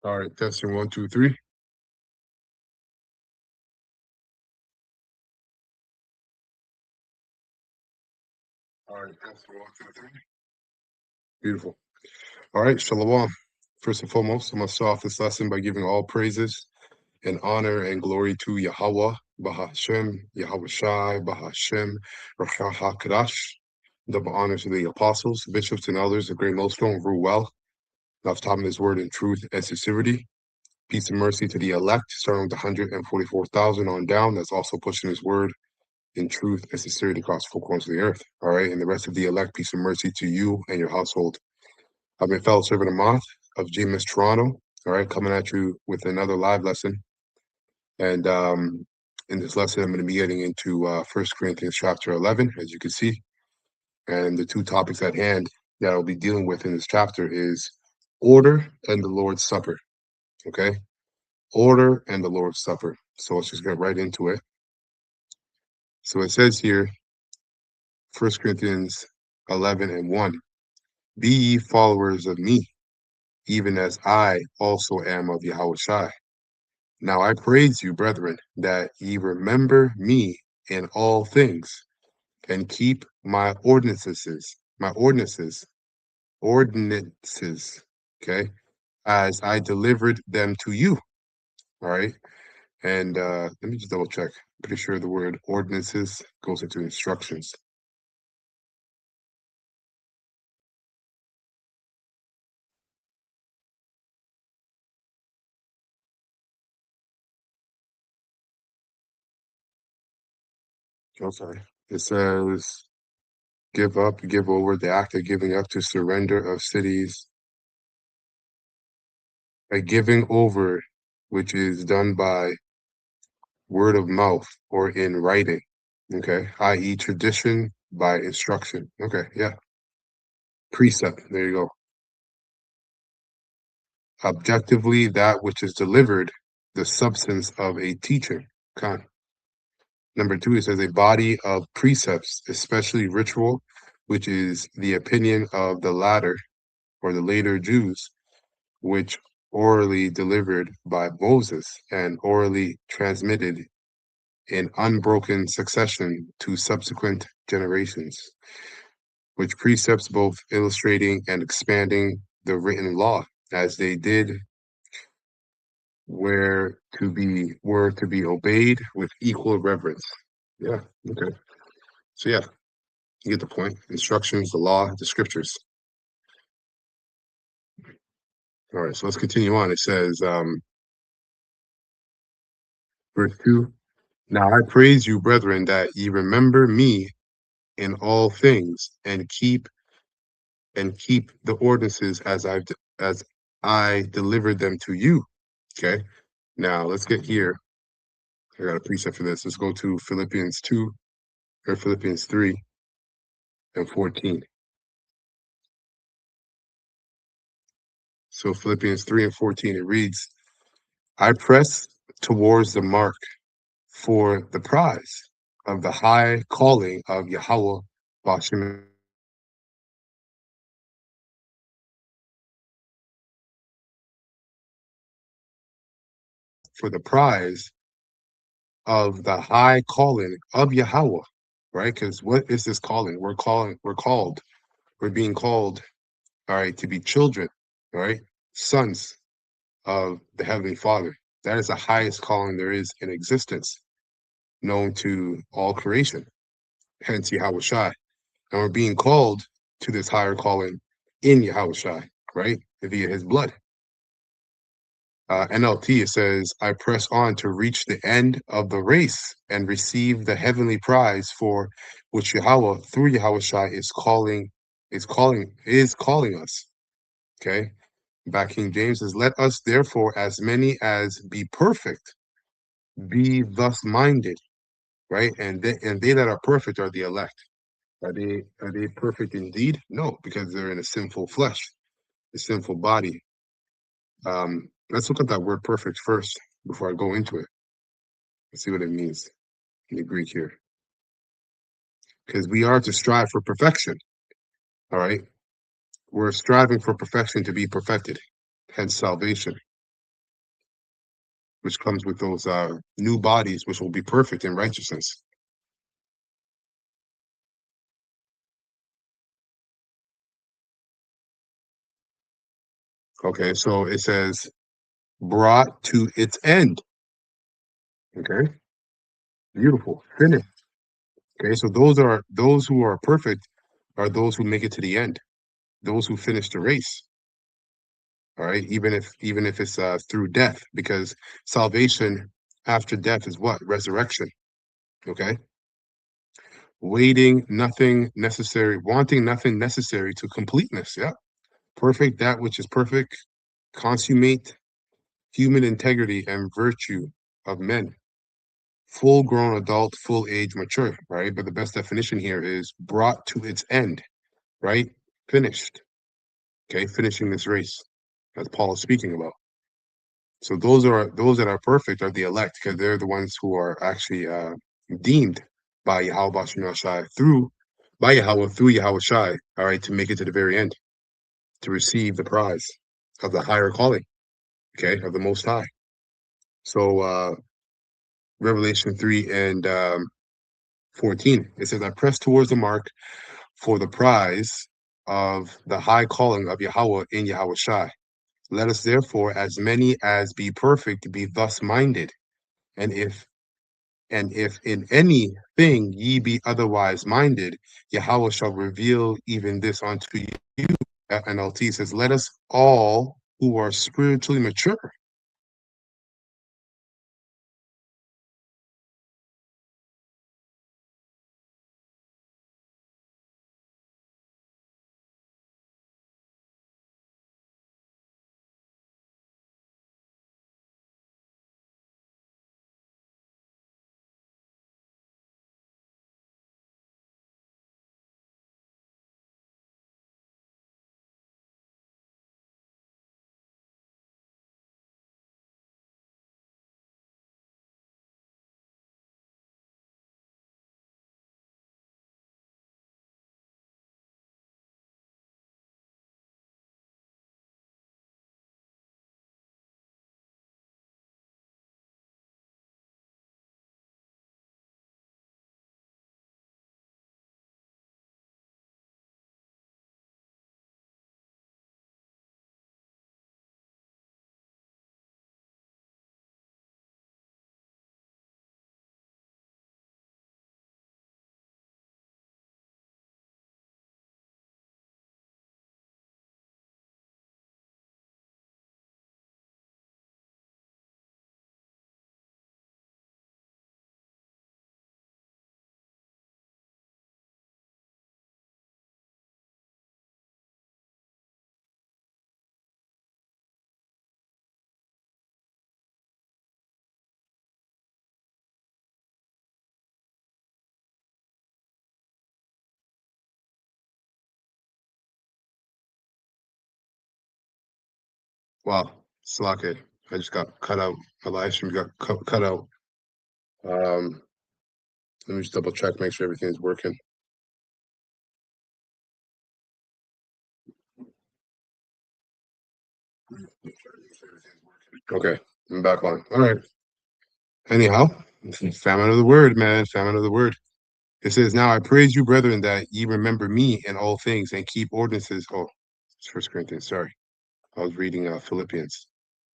All right, testing one, two, three. All right, testing one, two, three. Beautiful. All right, Shalom. First and foremost, I'm going to start off this lesson by giving all praises and honor and glory to Yahweh, Bahashem, Yahweh Shai, Bahashem, Rachah HaKadash. Double honor to the apostles, bishops, and elders, the great millstone, rule well. Enough time in his word in truth and sincerity. Peace and mercy to the elect, starting with 144,000 on down. That's also pushing his word in truth and sincerity across the four corners of the earth. All right. And the rest of the elect, peace and mercy to you and your household. I've been fellow servant of Moth of GMS Toronto. All right. Coming at you with another live lesson. And in this lesson, I'm going to be getting into 1 Corinthians chapter 11, as you can see. And the two topics at hand that I'll be dealing with in this chapter is order and the Lord's Supper. Okay. Order and the Lord's Supper. So let's just get right into it. So it says here, 1 Corinthians 11 and 1, be ye followers of me, even as I also am of Yahweh Shai. Now I praise you, brethren, that ye remember me in all things, and keep my ordinances, okay, as I delivered them to you. All right. And let me just double check. Pretty sure the word ordinances goes into instructions. Oh, sorry. It says, give up, give over, the act of giving up to surrender of cities, a giving over, which is done by word of mouth or in writing, okay, i.e. tradition by instruction. Okay, yeah. Precept, there you go. Objectively, that which is delivered, the substance of a teaching. Con. Number two, it says a body of precepts, especially ritual, which is the opinion of the latter or the later Jews, which orally delivered by Moses and orally transmitted in unbroken succession to subsequent generations, which precepts both illustrating and expanding the written law, as they did were to be obeyed with equal reverence. Yeah, okay. So yeah, you get the point. Instructions, the law, the scriptures. All right, so let's continue on. It says, verse 2, now I praise you, brethren, that ye remember me in all things and keep the ordinances as I delivered them to you. Okay. Now let's get here. I got a precept for this. Let's go to Philippians 2 or Philippians 3 and 14. So Philippians 3 and 14, it reads, I press towards the mark for the prize of the high calling of Yahweh Bashem, for the prize of the high calling of Yahweh, right? Because what is this calling? We're being called, all right, to be children, all right, sons of the Heavenly Father. That is the highest calling there is in existence, known to all creation, hence Yahweh Shai. And we're being called to this higher calling in Yahweh Shai, right, via his blood. NLT, it says, I press on to reach the end of the race and receive the heavenly prize for which Yahweh, through Yahweh Shai, is calling us. Okay. Back King James says, let us therefore, as many as be perfect, be thus minded, right? And they that are perfect are the elect. Are they perfect indeed? No, because they're in a sinful flesh, a sinful body. Let's look at that word perfect first before I go into it. Let's see what it means in the Greek here. Because we are to strive for perfection. All right. We're striving for perfection to be perfected, hence salvation. which comes with those new bodies, which will be perfect in righteousness. Okay, so it says brought to its end. Okay, beautiful, finished. Okay, so those who are perfect are those who make it to the end, those who finish the race. All right, even if it's through death, because salvation after death is what? Resurrection. Okay, wanting nothing necessary to completeness. Yeah, perfect that which is perfect, consummate human integrity and virtue of men. Full grown adult, full age, mature, right? But the best definition here is brought to its end, right? Finished. Okay, finishing this race, as Paul is speaking about. So those that are perfect are the elect, because they're the ones who are actually deemed by Yahweh Shai through Yahweh Shai, all right, to make it to the very end, to receive the prize of the higher calling, okay, of the Most High. So Revelation 3 and 14, it says, I press towards the mark for the prize of the high calling of Yahweh in Yahweh Shai. Let us therefore, as many as be perfect, be thus minded. And if in anything ye be otherwise minded, Yahweh shall reveal even this unto you. NLT says, let us all who are spiritually mature. Wow, Slake. I just got cut out. My live stream got cut out. Um, Let me just double check, make sure everything's working. Okay, I'm back on. All right. Anyhow, famine of the word, man. Famine of the word. It says, now I praise you, brethren, that ye remember me in all things and keep ordinances. Oh, it's First Corinthians, sorry. I was reading Philippians.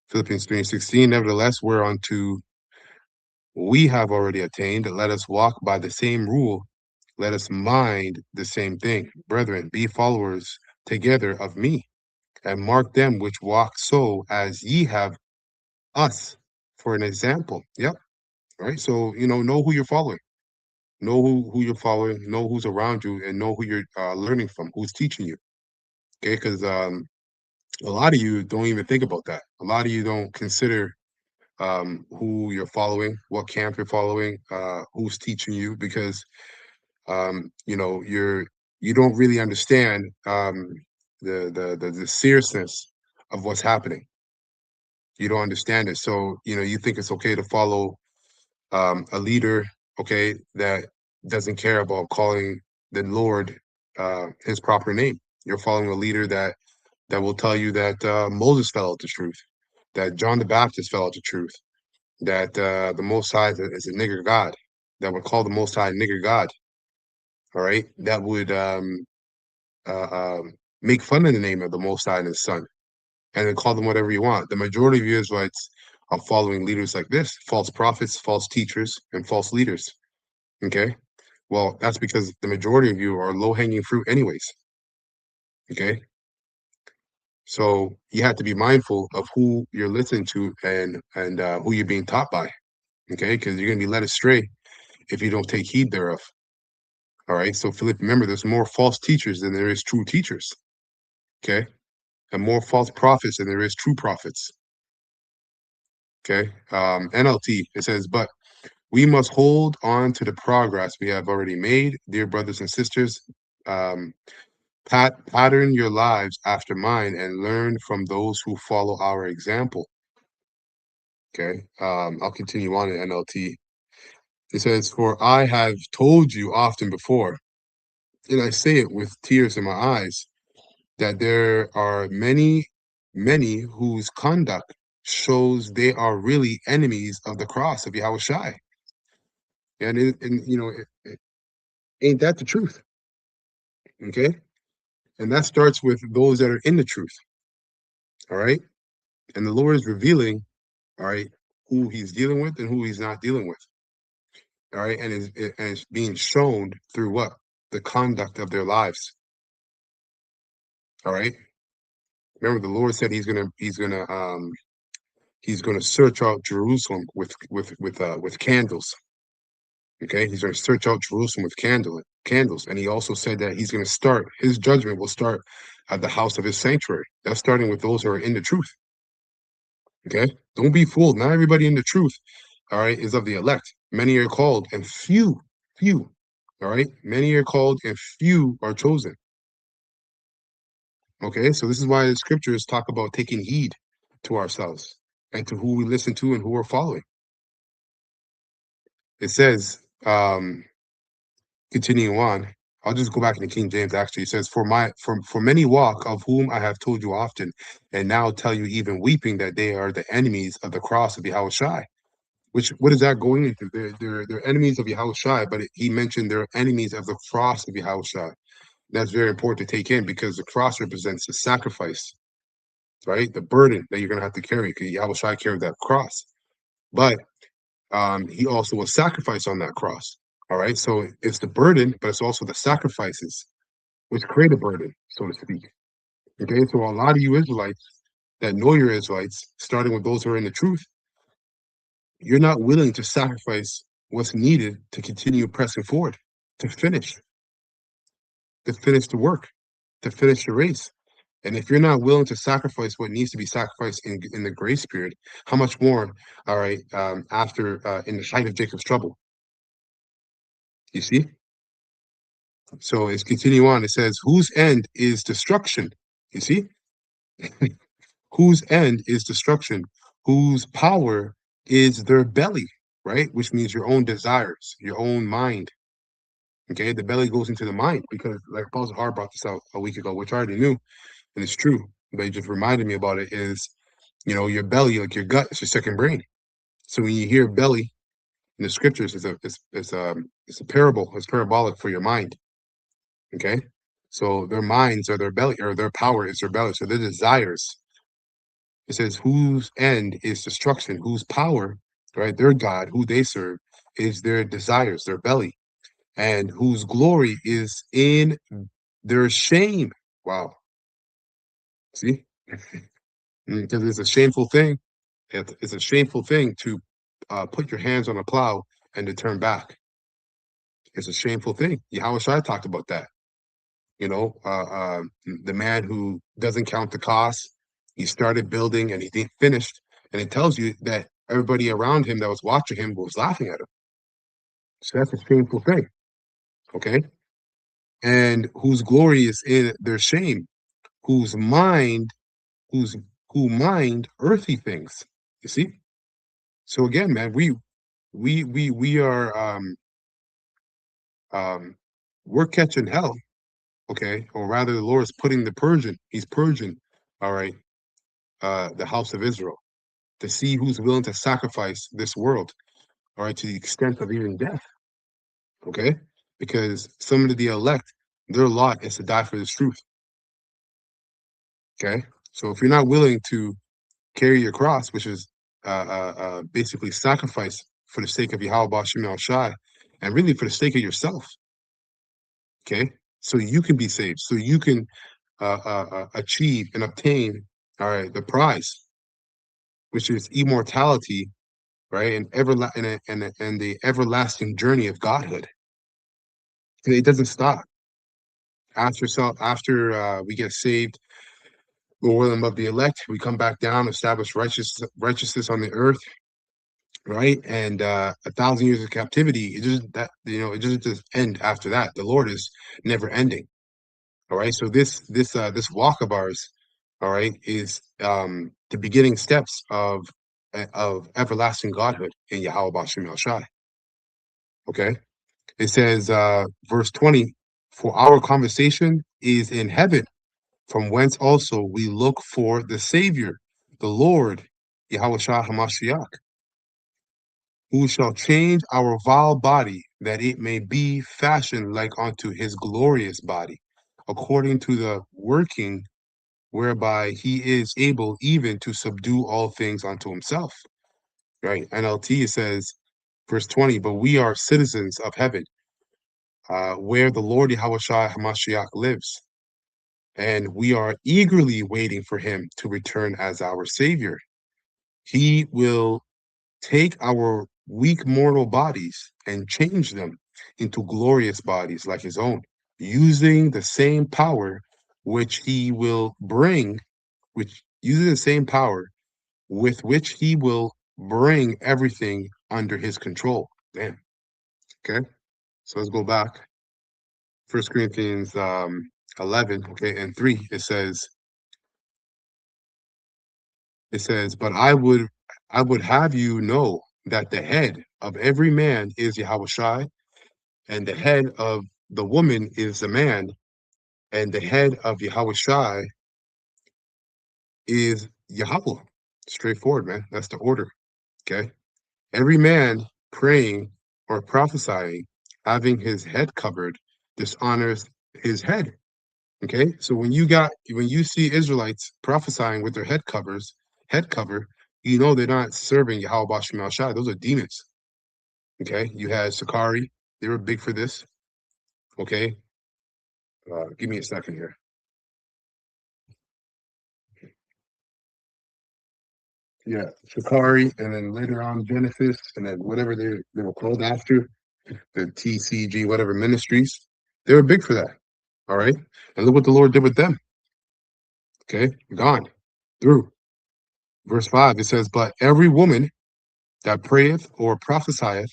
Philippians 3:16, nevertheless, whereunto we have already attained, let us walk by the same rule, let us mind the same thing. Brethren, be followers together of me, and mark them which walk so as ye have us for an example. Yep. Right. So, know who you're following, know who you're following, know who's around you, and know who you're learning from, who's teaching you. Okay. Because a lot of you don't even think about that. A lot of you don't consider who you're following, what camp you're following, who's teaching you, because you don't really understand the seriousness of what's happening. You don't understand it, so you think it's okay to follow a leader, okay, that doesn't care about calling the Lord his proper name. You're following a leader that will tell you that Moses fell out the truth, that John the Baptist fell out the truth, that the Most High is a nigger God, that would call the Most High nigger God. All right, that would make fun of the name of the Most High and His Son, and then call them whatever you want. The majority of you Israelites are following leaders like this: false prophets, false teachers, and false leaders. Okay, well, that's because the majority of you are low-hanging fruit, anyways. Okay, so you have to be mindful of who you're listening to and who you're being taught by. Okay, because you're gonna be led astray if you don't take heed thereof. All right. So Philip, remember, there's more false teachers than there is true teachers. Okay, and more false prophets than there is true prophets. Okay. NLT, it says, but we must hold on to the progress we have already made, dear brothers and sisters. Um, pattern your lives after mine and learn from those who follow our example. Okay. I'll continue on in NLT. It says, for I have told you often before, and I say it with tears in my eyes, that there are many whose conduct shows they are really enemies of the cross of Yahweh Shai. And you know, ain't that the truth? Okay. And that starts with those that are in the truth. All right. And the Lord is revealing, all right, who he's dealing with and who he's not dealing with. All right. And it's being shown through what? The conduct of their lives. All right. Remember, the Lord said he's gonna search out Jerusalem with candles. Okay, he's going to search out Jerusalem with candles, and he also said that he's going to start his judgment will start at the house of his sanctuary. That's starting with those who are in the truth. Okay, don't be fooled. Not everybody in the truth, all right, is of the elect. Many are called, and few. All right, many are called, and few are chosen. Okay, so this is why the scriptures talk about taking heed to ourselves and to who we listen to and who we're following. It says, continuing on, I'll just go back into King James. Actually, it says, for many walk, of whom I have told you often, and now tell you even weeping, that they are the enemies of the cross of Yahweh Shai. Which, what is that going into? They're enemies of Yahweh Shai, but he mentioned they're enemies of the cross of Yahweh Shai. That's very important to take in, because the cross represents the sacrifice, right? The burden that you're going to have to carry, because Yahweh Shai carried that cross. But he also was sacrificed on that cross. All right. So it's the burden, but it's also the sacrifices which create a burden, so to speak. Okay. So a lot of you Israelites that know you're Israelites, starting with those who are in the truth, you're not willing to sacrifice what's needed to continue pressing forward, to finish the work, to finish the race. And if you're not willing to sacrifice what needs to be sacrificed in the grace period, how much more, all right, after in the height of Jacob's trouble? You see? So it's continue on. It says, whose end is destruction? You see? Whose end is destruction? Whose power is their belly, right? Which means your own desires, your own mind. Okay, the belly goes into the mind, because like Apostle Hart brought this out a week ago, which I already knew, and it's true, but he just reminded me about it, is, you know, your belly, like your gut, is your second brain. So when you hear belly in the scriptures, it's a parable, it's parabolic for your mind. Okay. So their minds are their belly, or their power is their belly. So their desires. It says, whose end is destruction, whose power, right? Their God, who they serve, is their desires, their belly, and whose glory is in their shame. Wow. See? Because it's a shameful thing. It's a shameful thing to put your hands on a plow and to turn back. It's a shameful thing. Yahweh Shai talked about that. You know, the man who doesn't count the cost, he started building and he didn't finish, and it tells you that everybody around him that was watching him was laughing at him. So that's a shameful thing. Okay. And whose glory is in their shame, whose mind, whose who mind earthly things. You see? So again, man, we are um we're catching hell, okay, or rather the Lord is putting he's purging, all right, the house of Israel, to see who's willing to sacrifice this world, all right, to the extent of even death. Okay, because some of the elect, their lot is to die for this truth. Okay, so if you're not willing to carry your cross, which is basically sacrifice for the sake of Yahweh Bashim Al Shai, and really for the sake of yourself, okay, so you can be saved, so you can achieve and obtain, all right, the prize, which is immortality, right, and and the everlasting journey of godhood. And it doesn't stop after we get saved. Lord willing of the elect, we come back down, establish righteousness on the earth, right? And 1,000 years of captivity, it doesn't that it doesn't just end after that. The Lord is never ending. All right. So this walk of ours, all right, is the beginning steps of everlasting godhood in Yahweh Bashim El Shai. Okay. It says verse 20, for our conversation is in heaven, from whence also we look for the Savior, the Lord, Yahweh Shah Hamashiach, who shall change our vile body, that it may be fashioned like unto his glorious body, according to the working whereby he is able even to subdue all things unto himself. Right? NLT says, verse 20, but we are citizens of heaven, where the Lord Yahweh Shah Hamashiach lives, and we are eagerly waiting for him to return as our Savior. He will take our weak mortal bodies and change them into glorious bodies like his own, using the same power which he will bring, which using the same power with which he will bring everything under his control. Man. Okay. So let's go back. 1 Corinthians 11, okay, and 3, it says, but I would have you know that the head of every man is Yahweh Shai, and the head of the woman is the man, and the head of Yahweh Shai is Yahweh. Straightforward, man. That's the order. Okay. Every man praying or prophesying, having his head covered, dishonors his head. Okay. So when you see Israelites prophesying with their head cover, you know they're not serving Yahweh Bashim Al Shai. Those are demons. Okay. You had Sakari, they were big for this. Okay. Give me a second here. Yeah, Shikari, and then later on Genesis, and then whatever they were called after, the TCG, whatever ministries, they were big for that. All right. And look what the Lord did with them. Okay. Gone through. Verse 5, it says, but every woman that prayeth or prophesieth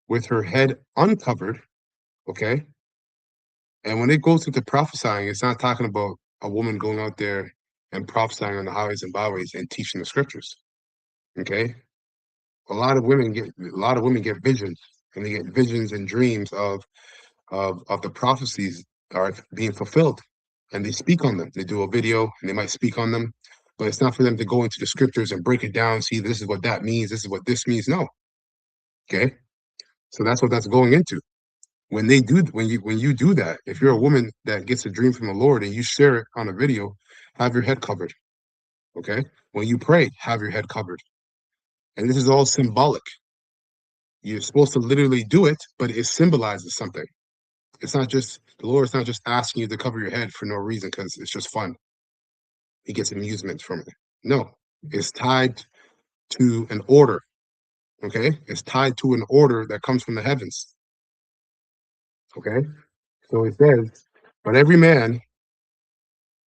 with her head uncovered, okay. And when it goes into prophesying, it's not talking about a woman going out there and prophesying on the highways and byways and teaching the scriptures. Okay. A lot of women get visions, and they get visions and dreams of the prophecies are being fulfilled, and they speak on them. They do a video and they might speak on them, but it's not for them to go into the scriptures and break it down, see this is what that means, this is what this means. No. Okay. So that's what that's going into. When you do that, if you're a woman that gets a dream from the Lord and you share it on a video, have your head covered. Okay. When you pray, have your head covered. And this is all symbolic. You're supposed to literally do it, but it symbolizes something. It's not just the Lord is not just asking you to cover your head for no reason because it's just fun. He gets amusement from it. No, it's tied to an order. Okay, it's tied to an order that comes from the heavens. Okay, so it says, but every man,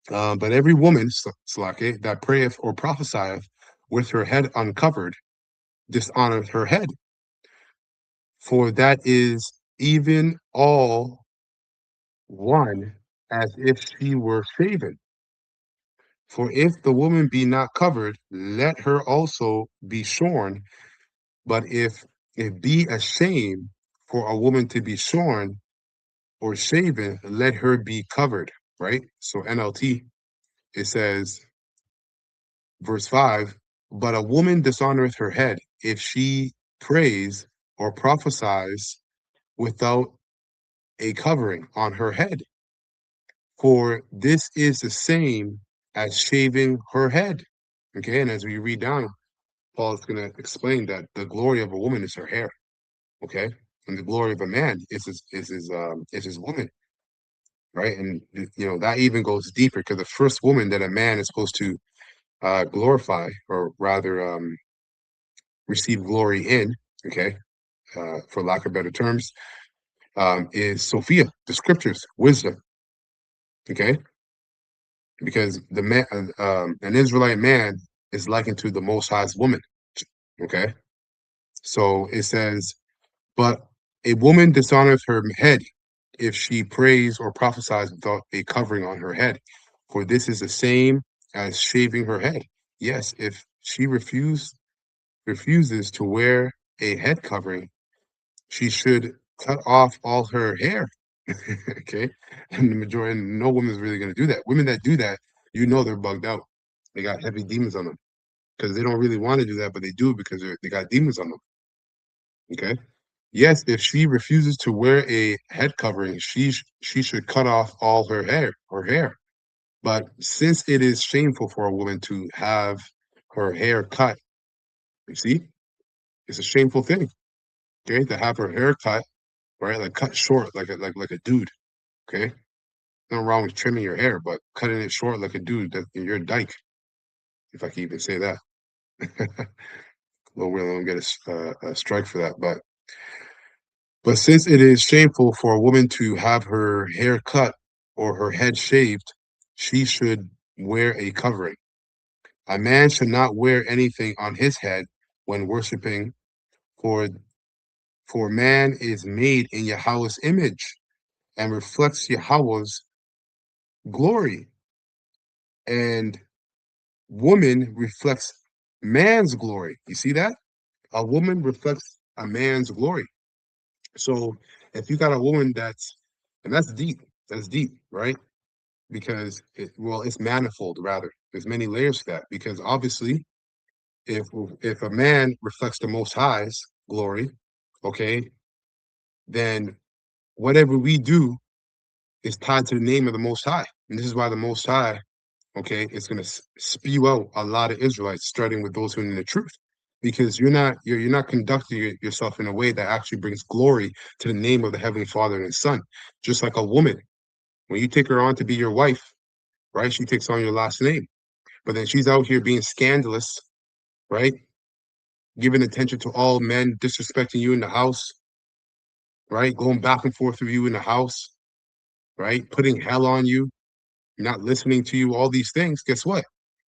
but every woman, Slake, that prayeth or prophesieth with her head uncovered, dishonoreth her head. For that is even all one as if she were shaven. For if the woman be not covered, let her also be shorn. But if it be a shame for a woman to be shorn or shaven, let her be covered. Right? So NLT, it says, verse 5, but a woman dishonoreth her head if she prays or prophesies without a covering on her head. For this is the same as shaving her head. Okay, and as we read down, Paul is going to explain that the glory of a woman is her hair. Okay, and the glory of a man is his woman, right? And that even goes deeper because the first woman that a man is supposed to glorify, or rather receive glory in, okay, for lack of better terms, is Sophia, the scriptures, wisdom. Okay, because the man, an Israelite man, is likened to the Most High's woman. Okay, so it says, but a woman dishonoreth her head if she prays or prophesies without a covering on her head, for this is the same as shaving her head. Yes, if she refuses to wear a head covering, she should cut off all her hair. Okay, and the majority, no woman's really going to do that. Women that do that, they're bugged out. They got heavy demons on them because they don't really want to do that, but they do it because they got demons on them. Okay. Yes, if she refuses to wear a head covering, she should cut off all her hair. But since it is shameful for a woman to have her hair cut, you see, it's a shameful thing. Okay, to have her hair cut, right, like cut short, like a dude. Okay, nothing wrong with trimming your hair, but cutting it short like a dude, that you're a dyke, if I can even say that. Well, we don't get a strike for that, but since it is shameful for a woman to have her hair cut or her head shaved, she should wear a covering. A man should not wear anything on his head when worshiping, for for man is made in Yahweh's image and reflects Yahweh's glory, and woman reflects man's glory. You see that? A woman reflects a man's glory. So if you got a woman and that's deep, right? Because it's manifold rather. There's many layers to that because obviously if a man reflects the Most High's glory, okay, then whatever we do is tied to the name of the Most High, and this is why the Most High, okay, is going to spew out a lot of Israelites, starting with those who are in the truth, because you're not conducting yourself in a way that actually brings glory to the name of the Heavenly Father and His Son. Just like a woman, when you take her on to be your wife, right? She takes on your last name, but then she's out here being scandalous, right? Giving attention to all men, disrespecting you in the house, right? Going back and forth with you in the house, right? Putting hell on you, not listening to you, all these things. Guess what?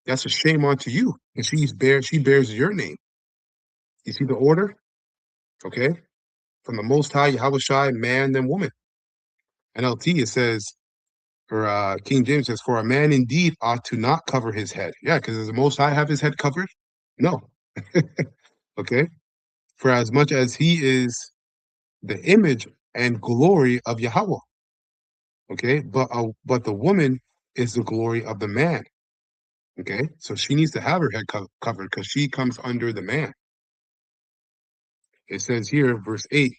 That's a shame onto you. And she bears your name. You see the order? Okay. From the Most High, Yahweh Shai, man, then woman. NLT, it says, or King James says, for a man indeed ought to not cover his head. Yeah, because does the Most High have his head covered? No. Okay. For as much as he is the image and glory of Yahweh. Okay. But the woman is the glory of the man. Okay. So she needs to have her head covered because she comes under the man. It says here, verse 8,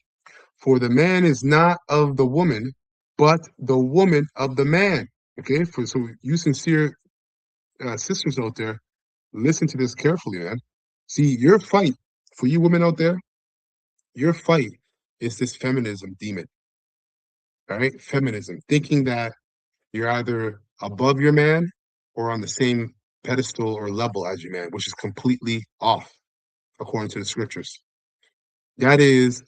for the man is not of the woman, but the woman of the man. Okay. So you sincere sisters out there, listen to this carefully, man. See, your fight, for you women out there, your fight is this feminism demon. All right. Feminism, thinking that you're either above your man or on the same pedestal or level as your man, which is completely off according to the scriptures. That is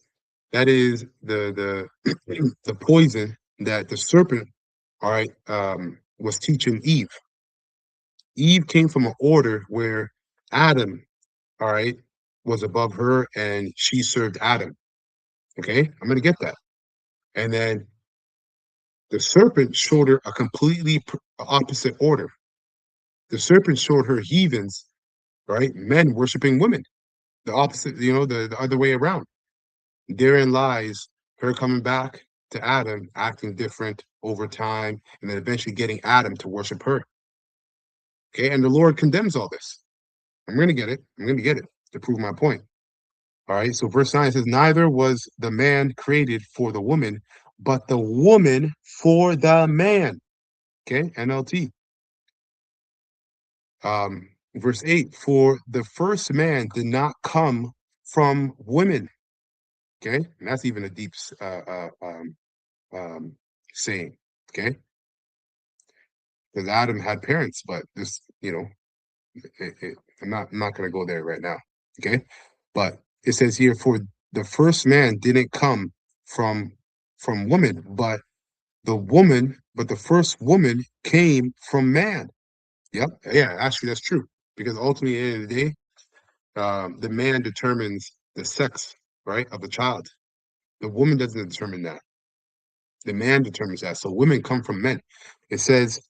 the the poison that the serpent, all right, was teaching Eve. Eve came from an order where Adam, all right, was above her and she served Adam. Okay, I'm gonna get that. And then the serpent showed her a completely opposite order. The serpent showed her heathens, right, men worshiping women. The opposite, the other way around. Therein lies her coming back to Adam, acting different over time, and then eventually getting Adam to worship her. Okay, and the Lord condemns all this. I'm going to get it. I'm going to get it to prove my point. All right. So verse 9 says, neither was the man created for the woman, but the woman for the man. Okay. NLT. Verse 8, for the first man did not come from women. Okay. And that's even a deep saying. Okay. Because Adam had parents, but this, I'm not going to go there right now. Okay. But it says here, for the first man didn't come from woman, but the first woman came from man. Yep. Yeah, actually that's true. Because ultimately at the end of the day, the man determines the sex, right, of the child. The woman doesn't determine that. The man determines that. So women come from men. It says,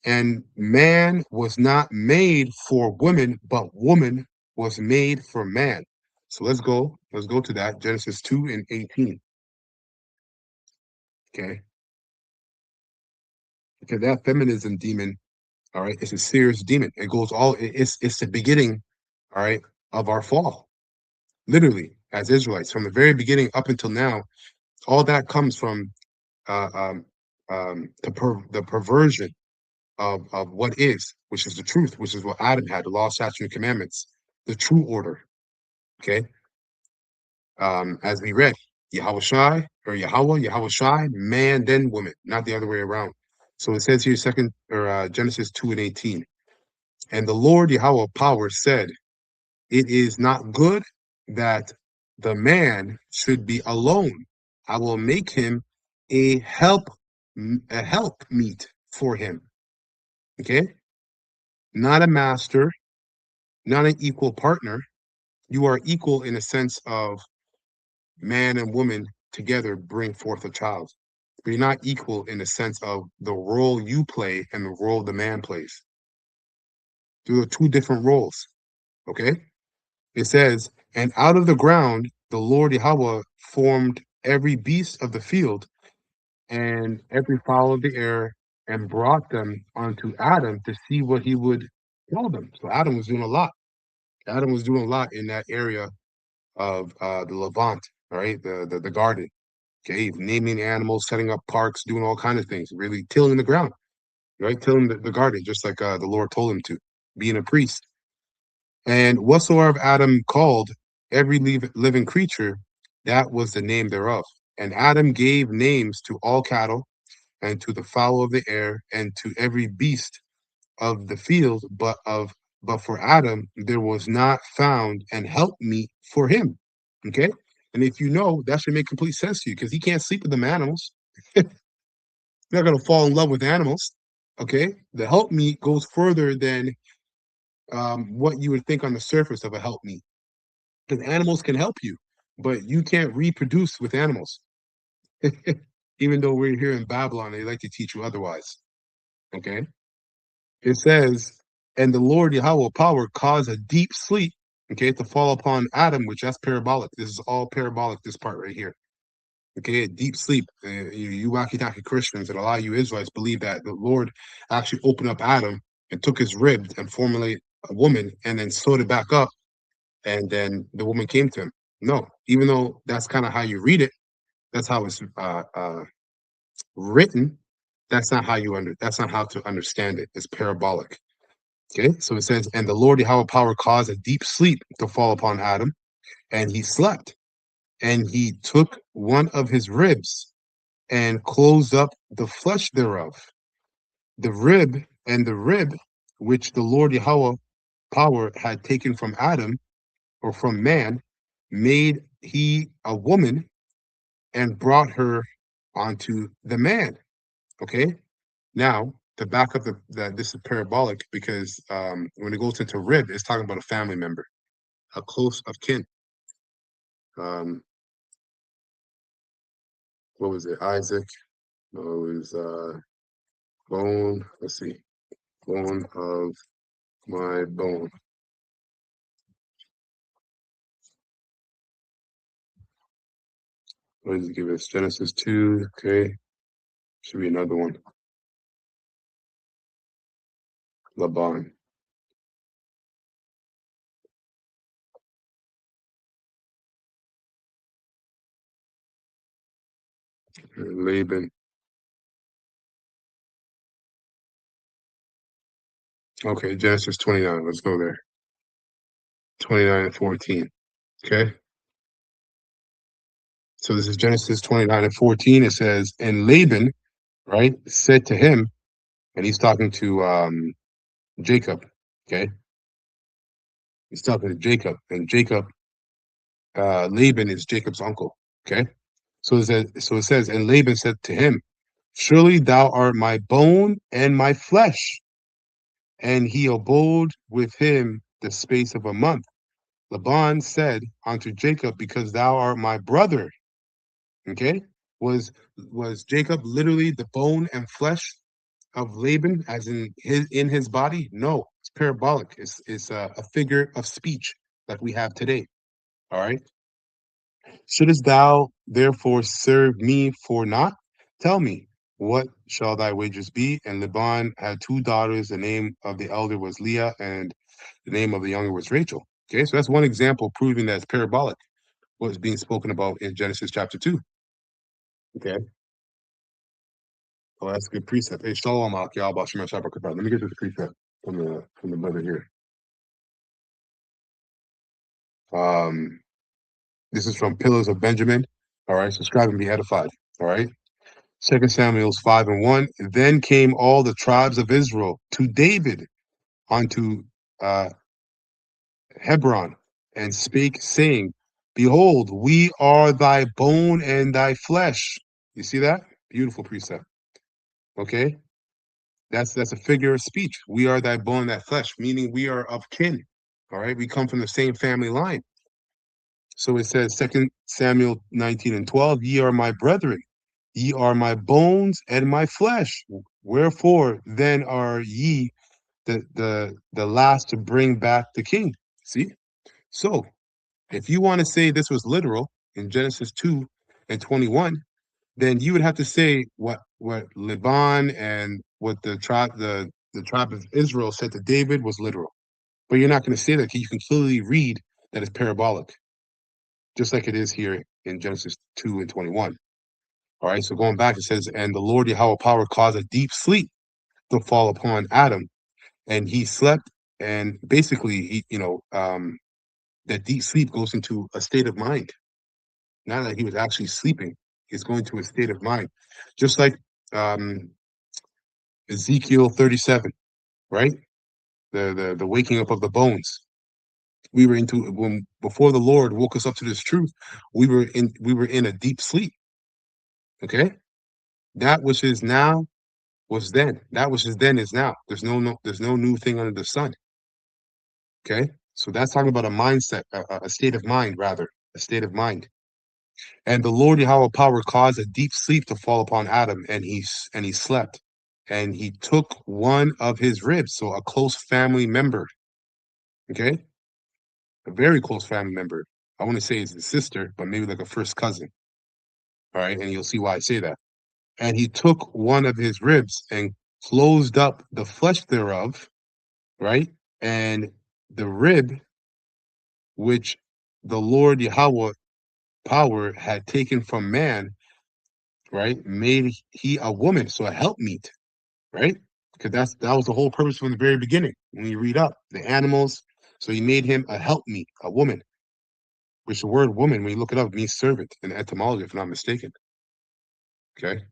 and man was not made for women, but woman was made for man. So let's go to that. Genesis 2:18. Okay. Because that feminism demon, all right, it's a serious demon. It goes it's the beginning, all right, of our fall. Literally, as Israelites, from the very beginning up until now, all that comes from the perversion of what is, which is the truth, which is what Adam had, the law, statute, and commandments, the true order. Okay. As we read, Yahweh Shai or Yahweh Shai, man, then woman, not the other way around. So it says here, Genesis 2:18. And the Lord Yahweh power said, it is not good that the man should be alone. I will make him a help meet for him. Okay? Not a master, not an equal partner. You are equal in a sense of man and woman together bring forth a child. But you're not equal in the sense of the role you play and the role the man plays. Those are two different roles. Okay? It says, and out of the ground the Lord Yahweh formed every beast of the field and every fowl of the air and brought them unto Adam to see what he would tell them. So Adam was doing a lot. Adam was doing a lot in that area of the Levant, all right, the garden. Okay, naming animals, setting up parks, doing all kinds of things, really tilling the ground, right? Tilling the garden, just like the Lord told him to, being a priest. And whatsoever Adam called every living creature, that was the name thereof. And Adam gave names to all cattle, and to the fowl of the air, and to every beast of the field, but for Adam there was not found an helpmeet for him. Okay. And if you know, that should make complete sense to you because he can't sleep with them animals. He's not going to fall in love with animals. Okay. The helpmeet goes further than what you would think on the surface of a helpmeet. Because animals can help you, but you can't reproduce with animals. Even though we're here in Babylon, they like to teach you otherwise. Okay. It says, and the Lord Yahweh power caused a deep sleep, okay, to fall upon Adam, which that's parabolic. This is all parabolic, this part right here. Okay, a deep sleep. You wacky-tacky Christians and a lot of you Israelites believe that the Lord actually opened up Adam and took his ribs and formulated a woman and then sewed it back up, and then the woman came to him. No, even though that's kind of how you read it, that's how it's written. That's not how to understand it. It's parabolic. Okay, so it says, and the Lord Yahweh power caused a deep sleep to fall upon Adam, and he slept, and he took one of his ribs and closed up the flesh thereof. The rib which the Lord Yahweh power had taken from Adam or from man, made he a woman and brought her onto the man. Okay, now to back up that this is parabolic because when it goes into rib, it's talking about a family member, a close of kin. Um, what was it? Isaac. No, it was bone. Let's see, bone of my bone. What does it give us? Genesis 2. Okay, should be another one. Laban. Laban. Okay, Genesis 29. Let's go there. 29 and 14. Okay. So this is Genesis 29 and 14. It says, and Laban, right, said to him, and he's talking to Jacob. Okay. He's talking to Jacob, and Jacob, Laban is Jacob's uncle. Okay. So it says, and Laban said to him, surely thou art my bone and my flesh. And he abode with him the space of a month. Laban said unto Jacob, because thou art my brother. Okay. Was Jacob literally the bone and flesh of Laban, as in his body? No, it's parabolic. It's a figure of speech like we have today. All right. Shouldest thou therefore serve me for naught? Tell me, what shall thy wages be? And Laban had two daughters. The name of the elder was Leah, and the name of the younger was Rachel. Okay, so that's one example proving that it's parabolic, what is being spoken about in Genesis chapter 2. Okay, well, that's a good precept. Hey, Shalom, Ak, Yahweh, Shema, Shabbat, Kabbat. Let me get this precept from the brother here. Um, this is from Pillars of Benjamin. All right, subscribe and be edified. All right. Second Samuel's 5 and 1. Then came all the tribes of Israel to David unto uh, Hebron, and spake, saying, behold, we are thy bone and thy flesh. You see that? Beautiful precept. Okay, that's a figure of speech. We are thy bone and thy flesh, meaning we are of kin. All right, we come from the same family line. So it says, Second Samuel 19 and 12, ye are my brethren, ye are my bones and my flesh. Wherefore then are ye the last to bring back the king? See? So if you want to say this was literal in Genesis 2 and 21, then you would have to say what Laban and what the tribe of Israel said to David was literal. But you're not going to say that. You can clearly read that it's parabolic, just like it is here in Genesis 2 and 21. All right, so going back, it says, and the Lord Yahweh power caused a deep sleep to fall upon Adam, and he slept, and basically, that deep sleep goes into a state of mind. Not that he was actually sleeping, he's going to a state of mind. Just like um, Ezekiel 37, right? The waking up of the bones. We were into when before the Lord woke us up to this truth, we were in a deep sleep. Okay? That which is now was then. That which is then is now. There's no new thing under the sun. Okay? So that's talking about a mindset, a state of mind, rather, a state of mind. And the Lord Yahweh power caused a deep sleep to fall upon Adam, and he slept. And he took one of his ribs, so a close family member, okay? A very close family member. I want to say it's his sister, but maybe like a first cousin. All right, and you'll see why I say that. And he took one of his ribs and closed up the flesh thereof, right? And the rib which the Lord Yahweh power had taken from man, right, made he a woman, so a helpmeet, right? Because that was the whole purpose from the very beginning. When you read up the animals, so he made him a helpmeet, a woman, which the word woman, when you look it up, means servant in etymology, if I'm not mistaken. Okay,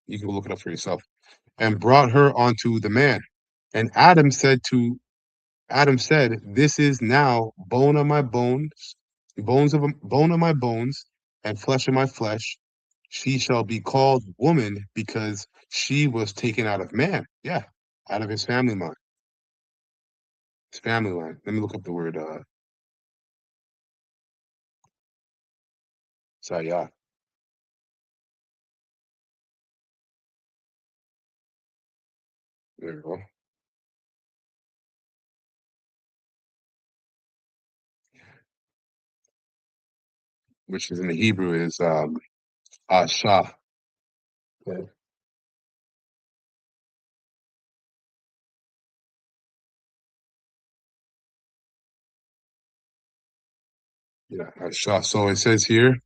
you can look it up for yourself. And brought her onto the man. And Adam said, this is now bone of my bones, bone of my bones, and flesh of my flesh. She shall be called woman because she was taken out of man. Yeah, out of his family line. His family line. Let me look up the word Sayah. There we go. Which is in the Hebrew is Ashah. Okay. Yeah, Ashah. So it says here,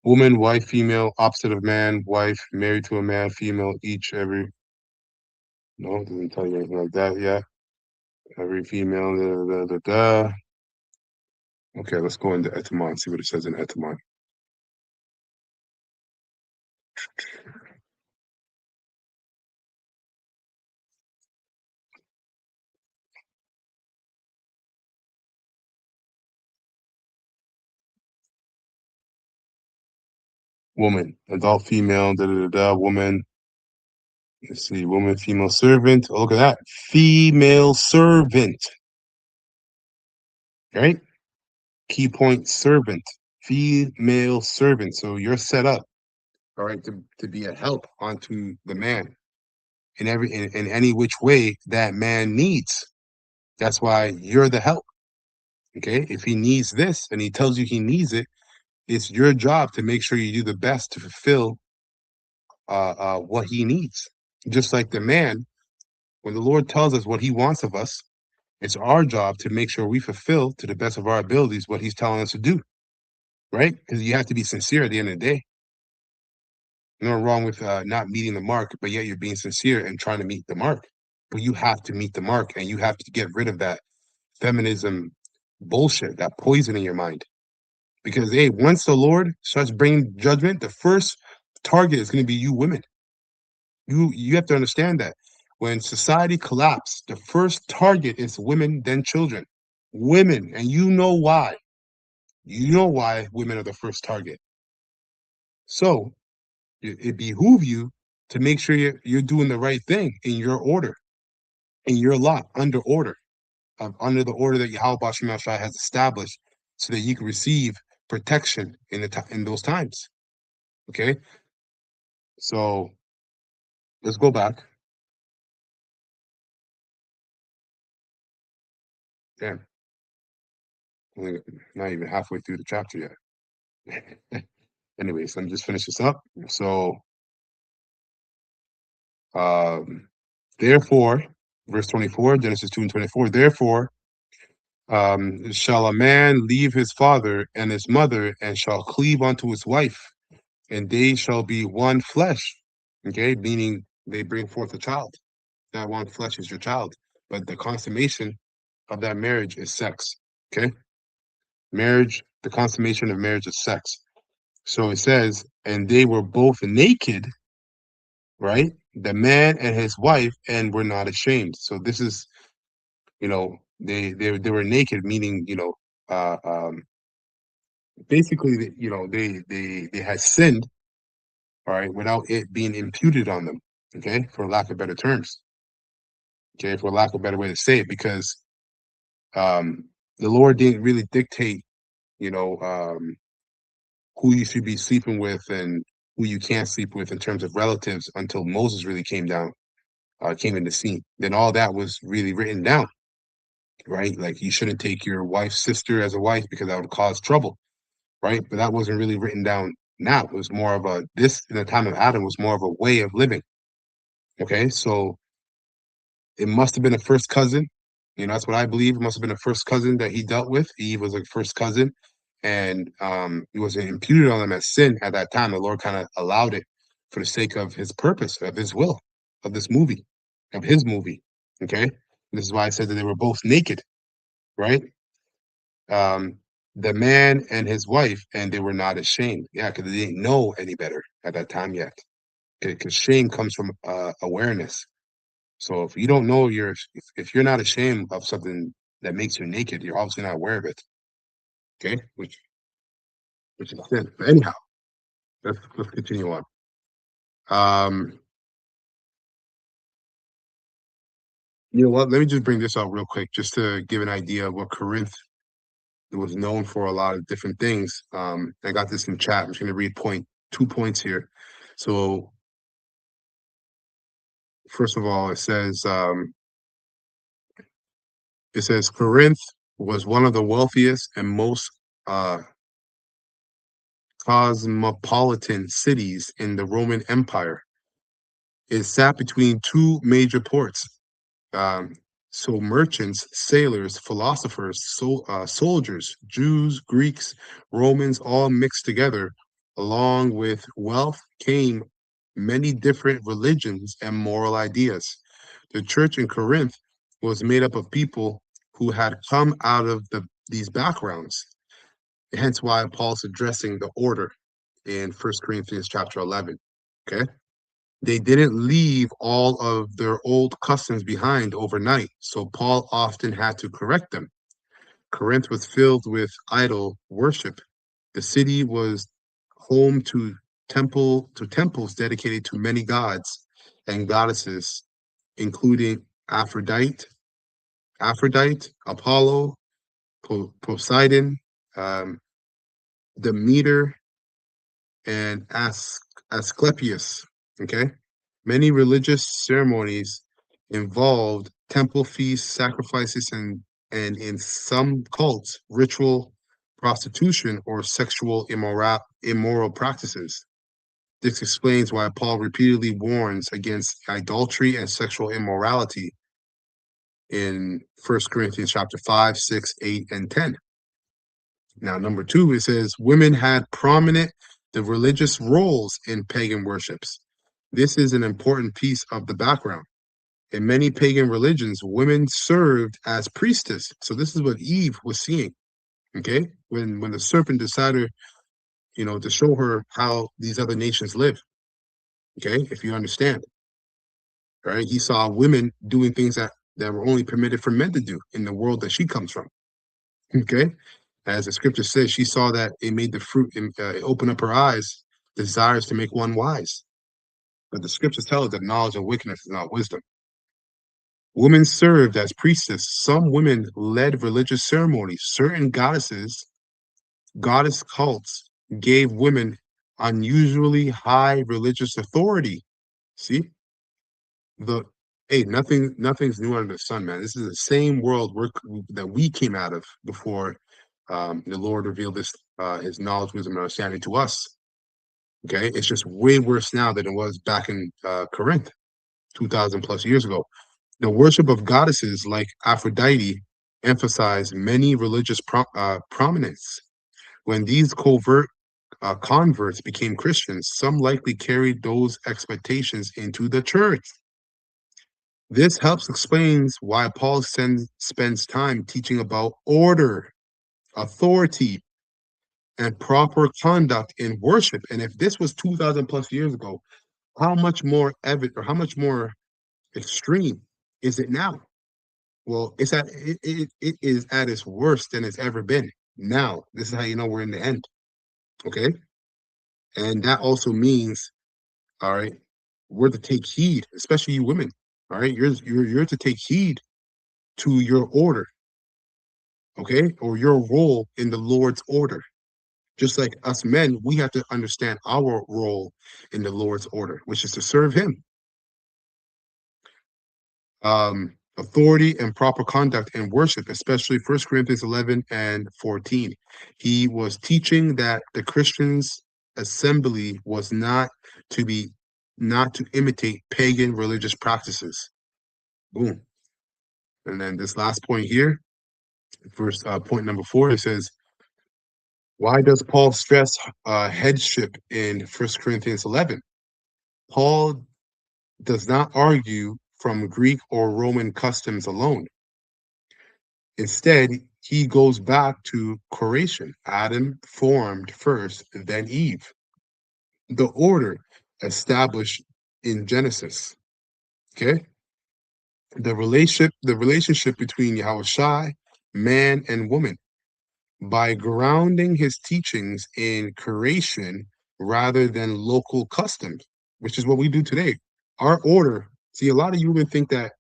Woman, wife, female, opposite of man, wife, married to a man, female, each, every. No, it doesn't tell you anything like that yet. Every female, da, da, da, da. Okay, let's go into etymon, see what it says in etymon. Woman, adult female, da, da, da, da, woman. Let's see, woman, female servant. Oh, look at that. Female servant. Right? Key point servant. Female servant. So you're set up, all right, to be a help onto the man in any which way that man needs. That's why you're the help. Okay. If he needs this and he tells you he needs it, it's your job to make sure you do the best to fulfill what he needs. Just like the man, when the Lord tells us what he wants of us, it's our job to make sure we fulfill to the best of our abilities what he's telling us to do, right? Because you have to be sincere at the end of the day. Nothing wrong with not meeting the mark, but yet you're being sincere and trying to meet the mark. But you have to meet the mark and you have to get rid of that feminism bullshit, that poison in your mind. Because hey, once the Lord starts bringing judgment, the first target is going to be you women. You have to understand that when society collapses, the first target is women, then children. Women, and you know why. You know why women are the first target. So it behooves you to make sure you're doing the right thing in your order, in your lot, under order, under the order that Yahweh Shem Shai has established, so that you can receive protection in those times. Okay, so let's go back. Damn, only not even halfway through the chapter yet. Anyways, let me just finish this up. So, um, therefore, verse 24, Genesis 2 and 24, therefore, shall a man leave his father and his mother and shall cleave unto his wife, and they shall be one flesh. Okay, meaning they bring forth a child. That one flesh is your child, but the consummation of that marriage is sex. Okay, marriage, the consummation of marriage is sex. So it says, and they were both naked, right? The man and his wife, and were not ashamed. So this is, they were naked, meaning, basically, they had sinned, all right, without it being imputed on them. Okay, for lack of better terms. Okay, for lack of a better way to say it, because um, the Lord didn't really dictate, you know, um, who you should be sleeping with and who you can't sleep with in terms of relatives until Moses really came down, came in the scene. Then all that was really written down, right? Like you shouldn't take your wife's sister as a wife because that would cause trouble, right? But that wasn't really written down now. It was more of this in the time of Adam was more of a way of living. Okay, so it must have been a first cousin. That's what I believe. It must have been a first cousin that he dealt with. Eve was a first cousin, and it wasn't imputed on them as sin at that time. The Lord kind of allowed it for the sake of his purpose, of his will, of this movie, of his movie. Okay, this is why I said that they were both naked, right? Um, the man and his wife, and they were not ashamed. Yeah, because they didn't know any better at that time yet. Because shame comes from awareness. So if you don't know if you're not ashamed of something that makes you naked, you're obviously not aware of it. Okay, which is sin. But anyhow, let's continue on. Um, you know what? Let me just bring this out real quick, just to give an idea of what Corinth was known for. A lot of different things. I got this in chat. I'm just going to read 2 points here. So first of all, it says Corinth was one of the wealthiest and most uh, cosmopolitan cities in the Roman Empire. It sat between two major ports. Um, so merchants, sailors, philosophers, soldiers, Jews, Greeks, Romans, all mixed together Along with wealth came many different religions and moral ideas. The church in Corinth was made up of people who had come out of these backgrounds. Hence why Paul's addressing the order in First Corinthians chapter 11. Okay. They didn't leave all of their old customs behind overnight, so Paul often had to correct them. Corinth was filled with idol worship. The city was home to temples dedicated to many gods and goddesses, including Aphrodite, Apollo, Poseidon, um, Demeter, and Asclepius. Okay, many religious ceremonies involved temple feasts, sacrifices, and in some cults, ritual prostitution or sexual immoral practices. This explains why Paul repeatedly warns against idolatry and sexual immorality in 1 Corinthians chapter 5, 6, 8, and 10. Now, number 2, it says women had prominent the religious roles in pagan worships. This is an important piece of the background. In many pagan religions, women served as priestess. So this is what Eve was seeing. Okay, when the serpent decided, to show her how these other nations live. Okay, if you understand, right? He saw women doing things that were only permitted for men to do in the world that she comes from. Okay, as the scripture says, she saw that it made the fruit, it opened up her eyes, desires to make one wise. But the scriptures tell us that knowledge of wickedness is not wisdom. Women served as priestess. Some women led religious ceremonies. Certain goddess cults gave women unusually high religious authority. See, the hey, nothing's new under the sun, man. This is the same world that we came out of before the Lord revealed his knowledge, wisdom, and understanding to us. Okay, it's just way worse now than it was back in Corinth, 2,000 plus years ago. The worship of goddesses like Aphrodite emphasized many religious prominence. When these converts became Christians, some likely carried those expectations into the church. This helps explains why Paul spends time teaching about order, authority, and proper conduct in worship. And if this was 2,000 plus years ago, how much more evident or how much more extreme is it now? Well, it is at its worst than it's ever been. Now, this is how you know we're in the end. Okay. And that also means, all right, we're to take heed, especially you women. All right, you're to take heed to your order, okay, or your role in the Lord's order. Just like us men, we have to understand our role in the Lord's order, which is to serve Him. Authority and proper conduct in worship, especially 1 Corinthians 11 and 14. He was teaching that the Christians' assembly was not to imitate pagan religious practices. Boom. And then this last point here, point number 4, it says, why does Paul stress headship in 1 Corinthians 11? Paul does not argue from Greek or Roman customs alone. Instead, he goes back to creation. Adam formed first, then Eve. The order established in Genesis. Okay? The relationship between Yahushua, man and woman. By grounding his teachings in creation rather than local customs, which is what we do today. Our order, see, a lot of you would think that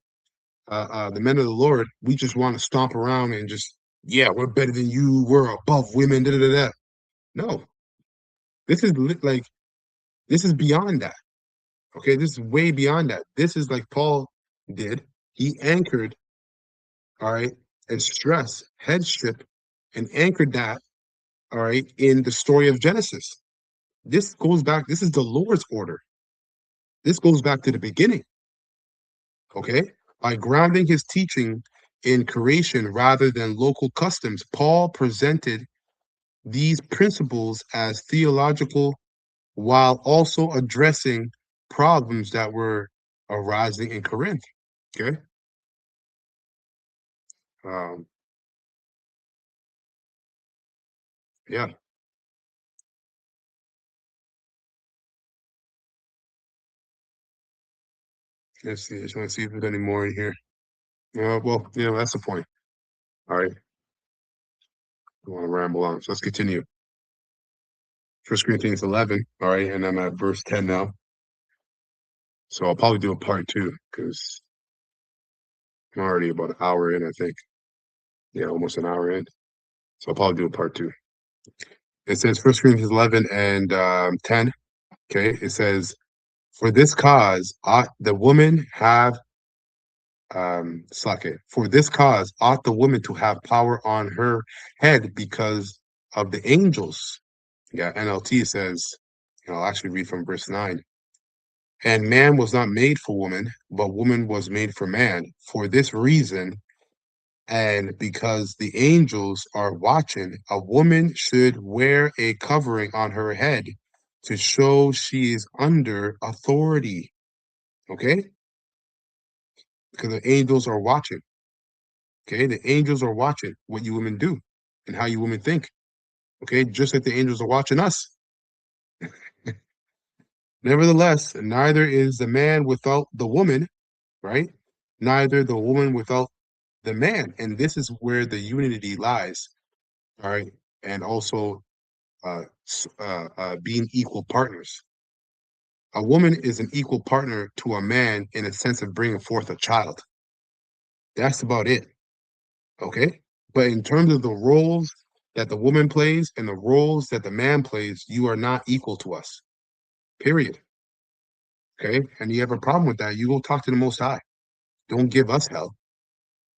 the men of the Lord, we just want to stomp around and just, yeah, we're better than you, we're above women, da da da. No, this is like, this is beyond that. Okay, this is way beyond that. This is like Paul did. He anchored, all right, and stressed headship and anchored that, all right, in the story of Genesis. This goes back, this is the Lord's order. This goes back to the beginning. Okay? By grounding his teaching in creation rather than local customs, Paul presented these principles as theological while also addressing problems that were arising in Corinth. Okay. Um, yeah. Let's see. I just want to see if there's any more in here. Well, that's the point. All right. I want to ramble on. So let's continue. First Corinthians 11. All right. And I'm at verse 10 now. So I'll probably do a part two because I'm already about an hour in, I think. Yeah, almost an hour in. So I'll probably do a part two. It says First Corinthians 11 and 10. Okay. It says, for this cause ought the woman have Slake. For this cause ought the woman to have power on her head because of the angels. Yeah, NLT says, I'll actually read from verse 9. And man was not made for woman, but woman was made for man. For this reason, and because the angels are watching, a woman should wear a covering on her head to show she is under authority. Okay? Because the angels are watching. Okay? The angels are watching what you women do and how you women think. Okay? Just like the angels are watching us. Nevertheless, neither is the man without the woman, right? Neither the woman without the man. And this is where the unity lies. All right. And also being equal partners. A woman is an equal partner to a man in a sense of bringing forth a child. That's about it. Okay. But in terms of the roles that the woman plays and the roles that the man plays, you are not equal to us. Period. Okay. And you have a problem with that, you go talk to the Most High. Don't give us hell.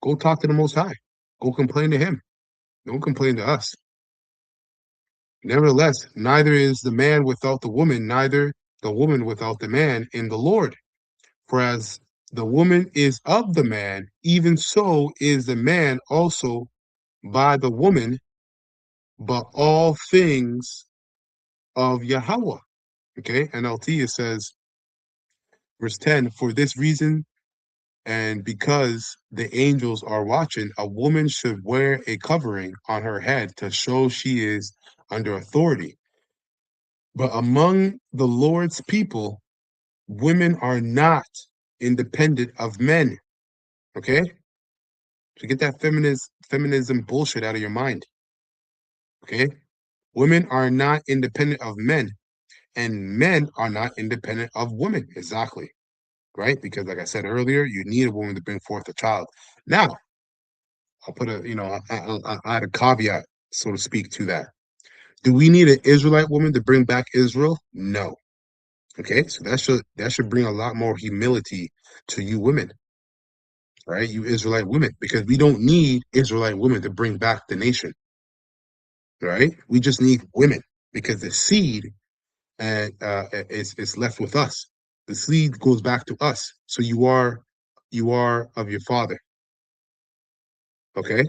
Go talk to the Most High. Go complain to him. Don't complain to us. Nevertheless, neither is the man without the woman, neither the woman without the man in the Lord. For as the woman is of the man, even so is the man also by the woman, but all things of Yahweh. Okay, NLT, it says, verse 10, for this reason, and because the angels are watching, a woman should wear a covering on her head to show she is under authority. But among the Lord's people, women are not independent of men. Okay? So get that feminism bullshit out of your mind. Okay? Women are not independent of men, and men are not independent of women. Exactly. Right? Because like I said earlier, you need a woman to bring forth a child. Now, I'll put I add a caveat, so to speak, to that. Do we need an Israelite woman to bring back Israel? No. Okay, so that should bring a lot more humility to you women, right? You Israelite women, because we don't need Israelite women to bring back the nation, right? We just need women because the seed is left with us. The seed goes back to us. So you are of your father. Okay,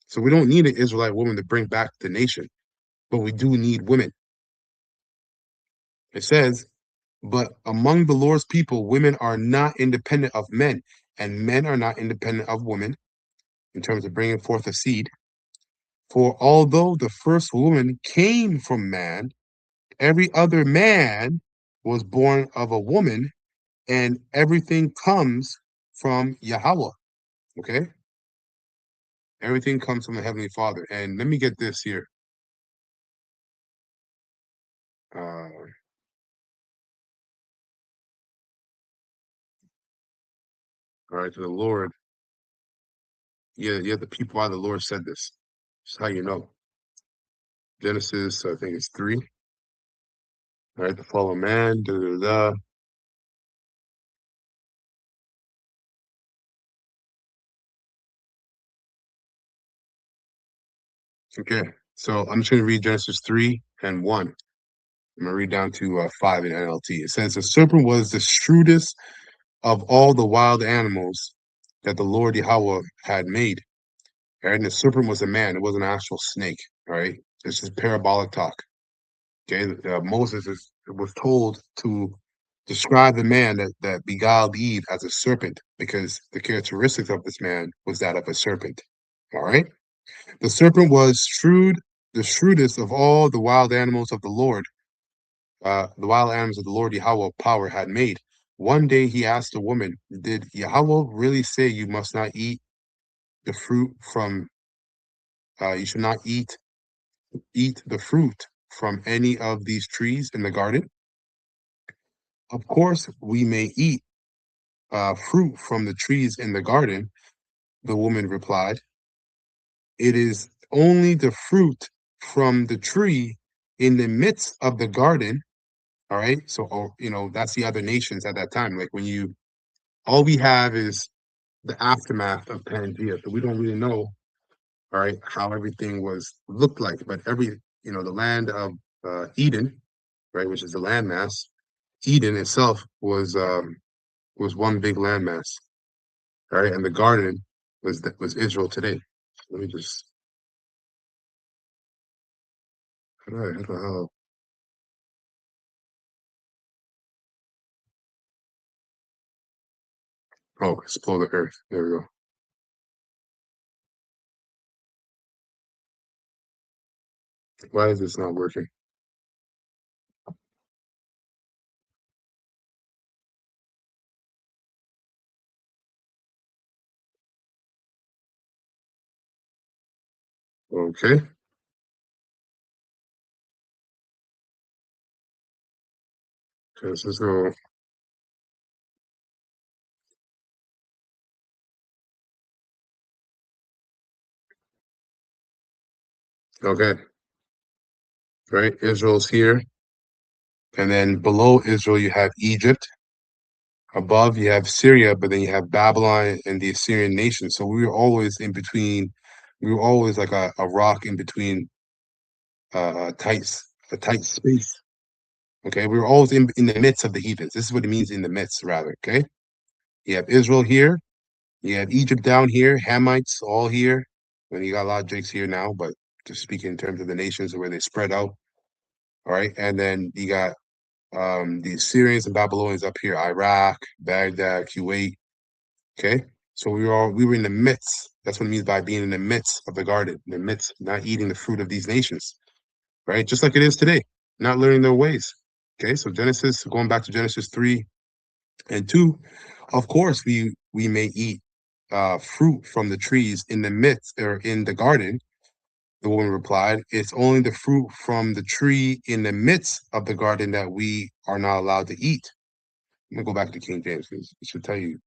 so we don't need an Israelite woman to bring back the nation, but we do need women. It says, but among the Lord's people, women are not independent of men, and men are not independent of women in terms of bringing forth a seed. For although the first woman came from man, every other man was born of a woman, and everything comes from Yahweh. Okay? Everything comes from the Heavenly Father. And let me get this here. Uh, all right, to the Lord. Yeah, the people why the Lord said this. It's how you know. Genesis, I think it's 3. All right, the fall of man, da da da. Okay, so I'm just going to read Genesis 3 and 1. I'm going to read down to 5 in NLT. It says, the serpent was the shrewdest of all the wild animals that the Lord Yahweh had made. Right? And the serpent was a man, it wasn't an actual snake. All right, this is parabolic talk. Okay, Moses is was told to describe the man that beguiled Eve as a serpent because the characteristics of this man was that of a serpent. All right. The serpent was shrewd, the shrewdest of all the wild animals of the Lord, the wild animals of the Lord Yahweh power had made. One day he asked the woman, did Yahweh really say you must not eat the fruit from, you should not eat the fruit from any of these trees in the garden? Of course, we may eat fruit from the trees in the garden, the woman replied. It is only the fruit from the tree in the midst of the garden. All right. So, that's the other nations at that time. Like all we have is the aftermath of Pangea. So we don't really know, all right, how everything looked like. But the land of Eden, right, which is the landmass, Eden itself was one big landmass. All right. And the garden was Israel today. Let me just, how the hell? Oh, explore the earth. There we go. Why is this not working? Okay. This is no. Okay. Right. Israel's here. And then below Israel, you have Egypt. Above, you have Syria, but then you have Babylon and the Assyrian nation. So we were always in between. We were always like a rock in between a tight space. Okay. We were always in the midst of the heathens. This is what it means in the midst, rather. Okay. You have Israel here. You have Egypt down here, Hamites all here. And you got a lot of Jakes here now, but just speaking in terms of the nations where they spread out. All right. And then you got the Assyrians and Babylonians up here, Iraq, Baghdad, Kuwait. Okay. So we were in the midst. That's what it means by being in the midst of the garden, in the midst, not eating the fruit of these nations. Right. Just like it is today, not learning their ways. Okay. So Genesis, going back to Genesis 3 and 2, of course we may eat fruit from the trees in the midst or in the garden. The woman replied, it's only the fruit from the tree in the midst of the garden that we are not allowed to eat. I'm gonna go back to King James because it should tell you.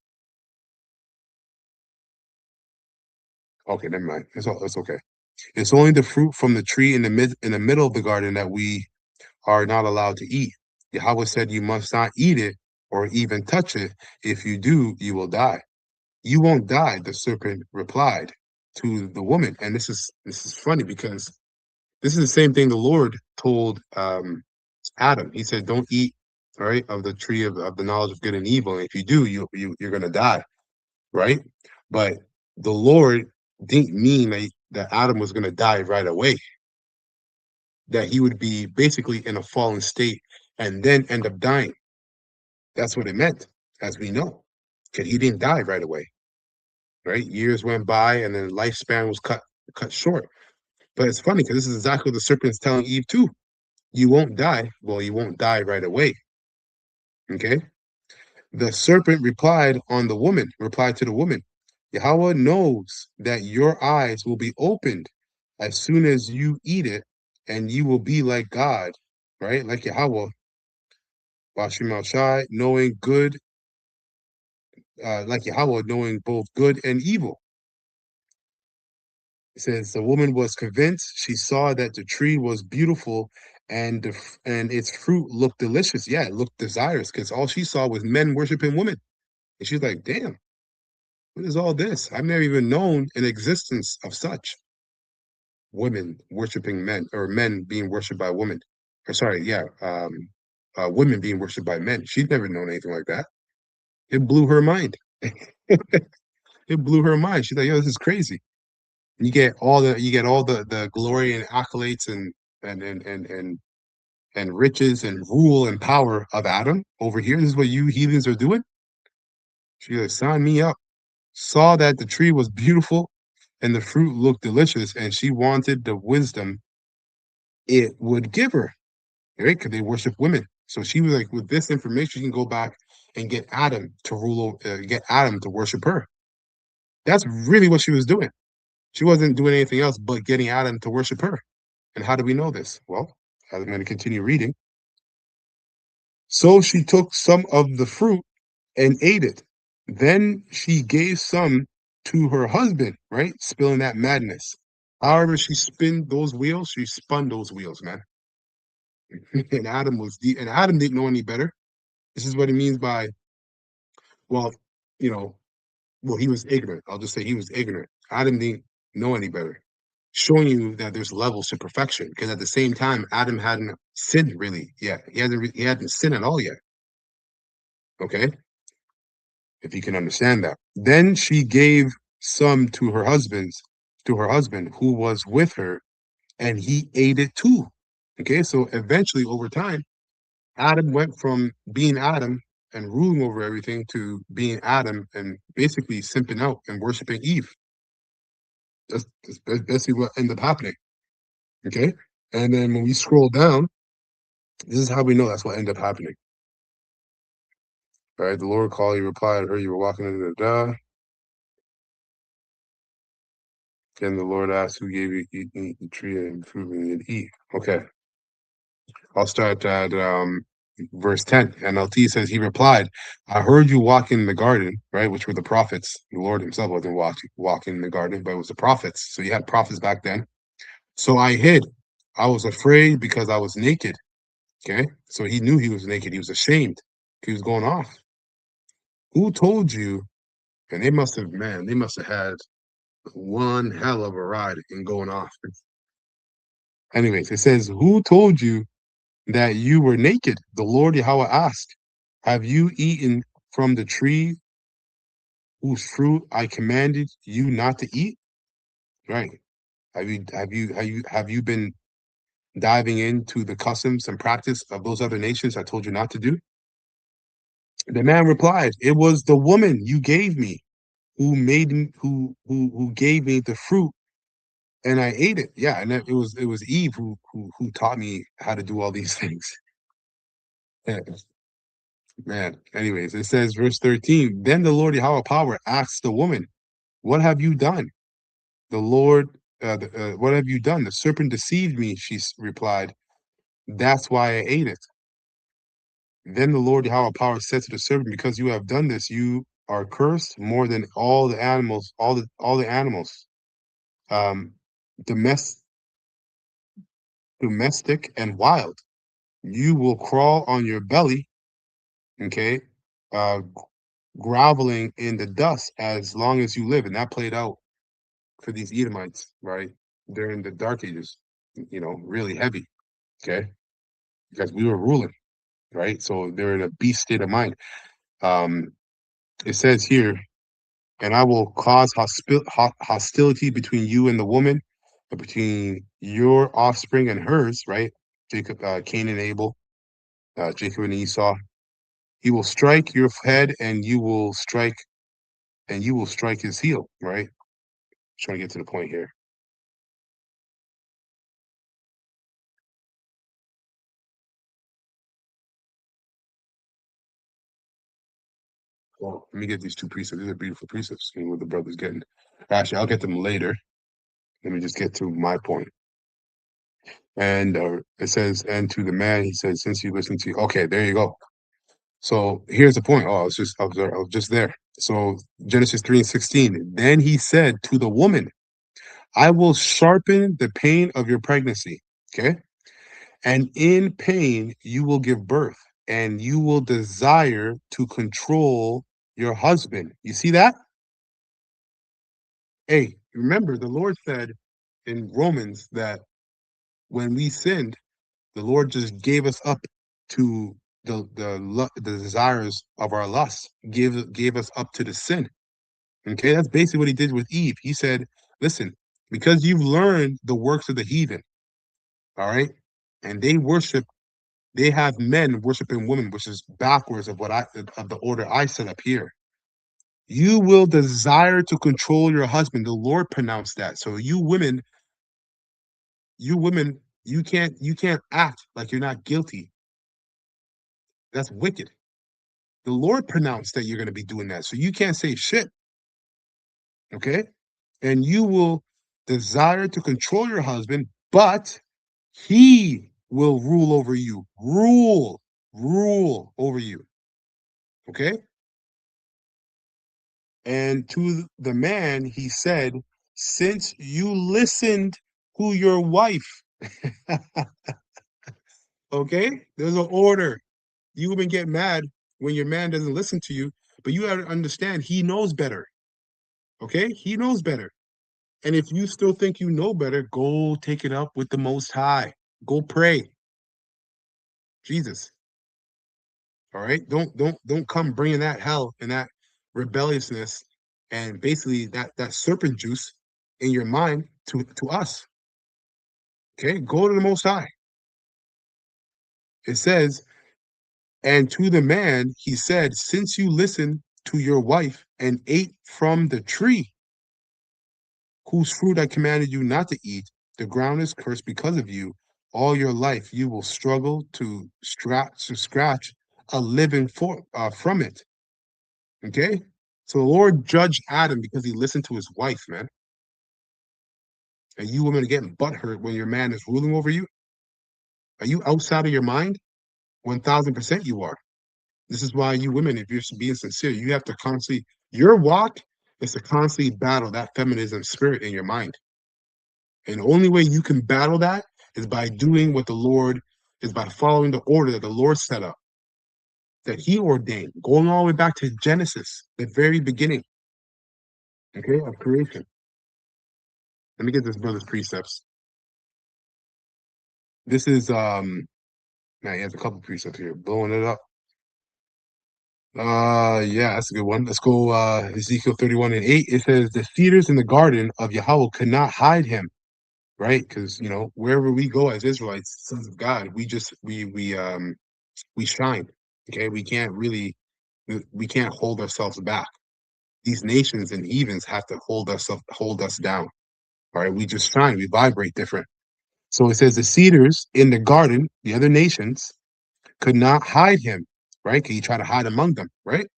Okay, never mind. It's okay. It's only the fruit from the tree in the middle of the garden that we are not allowed to eat. Yahweh said you must not eat it or even touch it. If you do, you will die. You won't die, the serpent replied to the woman. And this is funny because this is the same thing the Lord told Adam. He said, don't eat, right, of the tree of the knowledge of good and evil. And if you do, you're gonna die, right? But the Lord didn't mean that Adam was gonna die right away, that he would be basically in a fallen state and then end up dying. That's what it meant, as we know. Because he didn't die right away, right? Years went by and then lifespan was cut short. But it's funny because this is exactly what the serpent's telling Eve too. You won't die. Well, you won't die right away. Okay. The serpent replied to the woman, Yahweh knows that your eyes will be opened as soon as you eat it, and you will be like God, right? Like Yahweh, Bashim Shai, knowing good, like Yahweh, knowing both good and evil. It says the woman was convinced. She saw that the tree was beautiful and its fruit looked delicious. Yeah, it looked desirous because all she saw was men worshiping women. And she's like, damn, what is all this? I've never even known an existence of such women worshiping men or men being worshipped by women. Or sorry, yeah, women being worshipped by men. She'd never known anything like that. It blew her mind. It blew her mind. She's like, yo, this is crazy. And you get all the glory and accolades and and riches and rule and power of Adam over here. This is what you heathens are doing. She like, sign me up. Saw that the tree was beautiful and the fruit looked delicious, and she wanted the wisdom it would give her, right? Because they worship women. So she was like, with this information, she can go back and get Adam to get Adam to worship her. That's really what she was doing. She wasn't doing anything else but getting Adam to worship her. And how do we know this? Well, I'm going to continue reading. So she took some of the fruit and ate it. Then she gave some to her husband, right? Spilling that madness. However, she she spun those wheels, man. And Adam didn't know any better. This is what he means by, well, you know, well, he was ignorant. I'll just say he was ignorant. Adam didn't know any better. Showing you that there's levels to perfection. Because at the same time, Adam hadn't sinned really yet. He hadn't sinned at all yet. Okay? If you can understand that. Then she gave some to her husband who was with her, and he ate it too. Okay, so eventually over time, Adam went from being Adam and ruling over everything to being Adam and basically simping out and worshiping Eve. That's basically what ended up happening. Okay, and then when we scroll down, this is how we know that's what ended up happening. All right, the Lord called you, replied, I heard you were walking into the door. Then the Lord asked, who gave you eat the tree and fruit and eat? Okay, I'll start at verse 10. NLT says, he replied, I heard you walk in the garden, right? Which were the prophets. The Lord himself wasn't walking in the garden, but it was the prophets. So you had prophets back then. So I hid. I was afraid because I was naked. Okay. So he knew he was naked. He was ashamed. He was going off. Who told you? And they must have had one hell of a ride in going off. Anyways, it says, who told you that you were naked? The Lord Yahweh asked, have you eaten from the tree whose fruit I commanded you not to eat? Right. Have you been diving into the customs and practice of those other nations I told you not to do? The man replied, it was the woman you gave me who gave me the fruit and I ate it. Yeah, and it was Eve who taught me how to do all these things. Yeah, man. Anyways, it says verse 13. Then the Lord Yahweh power asked the woman, what have you done? The Lord, what have you done? The serpent deceived me, replied. That's why I ate it. Then the Lord Yahweh power said to the serpent, because you have done this, you are cursed more than all the animals, all the animals, um, domestic, domestic and wild. You will crawl on your belly, okay, uh, groveling in the dust as long as you live. And that played out for these Edomites, right? During the Dark Ages, really heavy, okay? Because we were ruling, right? So they're in a beast state of mind. It says here, and I will cause hostility between you and the woman, between your offspring and hers, right? Jacob, Cain and Abel, Jacob and Esau. He will strike your head, and you will strike his heel, right? Trying to get to the point here. Well, let me get these two precepts. These are beautiful precepts. And what the brother's getting. Actually, I'll get them later. Let me just get to my point. And it says, and to the man, he said, since you listen to, okay, there you go. So here's the point. Oh, I was just there. So Genesis 3:16. Then he said to the woman, I will sharpen the pain of your pregnancy. Okay. And in pain, you will give birth, and you will desire to control your husband. You see that? Hey, remember the Lord said in Romans that when we sinned, the Lord just gave us up to the desires of our lust, gave us up to the sin. Okay, that's basically what he did with Eve. He said, listen, because you've learned the works of the heathen, all right, and they worship They have men worshiping women, which is backwards of the order I set up here. You will desire to control your husband. The Lord pronounced that. So you women, you can't act like you're not guilty. That's wicked. The Lord pronounced that you're going to be doing that. So you can't say shit. Okay? And you will desire to control your husband, but he will rule over you. Rule over you. Okay? And to the man, he said, since you listened to your wife, okay? There's an order. You even get mad when your man doesn't listen to you, but you have to understand he knows better. Okay? He knows better. And if you still think you know better, go take it up with the Most High. Go pray. Jesus. All right? Don't come bringing that hell and that rebelliousness and basically that serpent juice in your mind to us. Okay? Go to the Most High. It says, and to the man he said, since you listened to your wife and ate from the tree whose fruit I commanded you not to eat, the ground is cursed because of you. All your life you will struggle to scratch a living from it. Okay? So the Lord judged Adam because he listened to his wife, man. And you women are getting butthurt when your man is ruling over you. Are you outside of your mind? 1000% you are. This is why you women, if you're being sincere, you have to constantly, your walk is to constantly battle that feminism spirit in your mind. And the only way you can battle that is by doing what the Lord is by following the order that the Lord set up, that He ordained, going all the way back to Genesis, the very beginning, okay, of creation. Let me get this brother's precepts. This is man, he has a couple precepts here, blowing it up. Yeah, that's a good one. Let's go Ezekiel 31:8. It says the cedars in the garden of Yahweh could not hide him, right? Because wherever we go as Israelites, sons of God, we shine. Okay, we can't hold ourselves back. These nations and heathens have to hold us down. All right, we just shine, we vibrate different. So it says the cedars in the garden, the other nations, could not hide him, right? Because he tried to hide among them, right?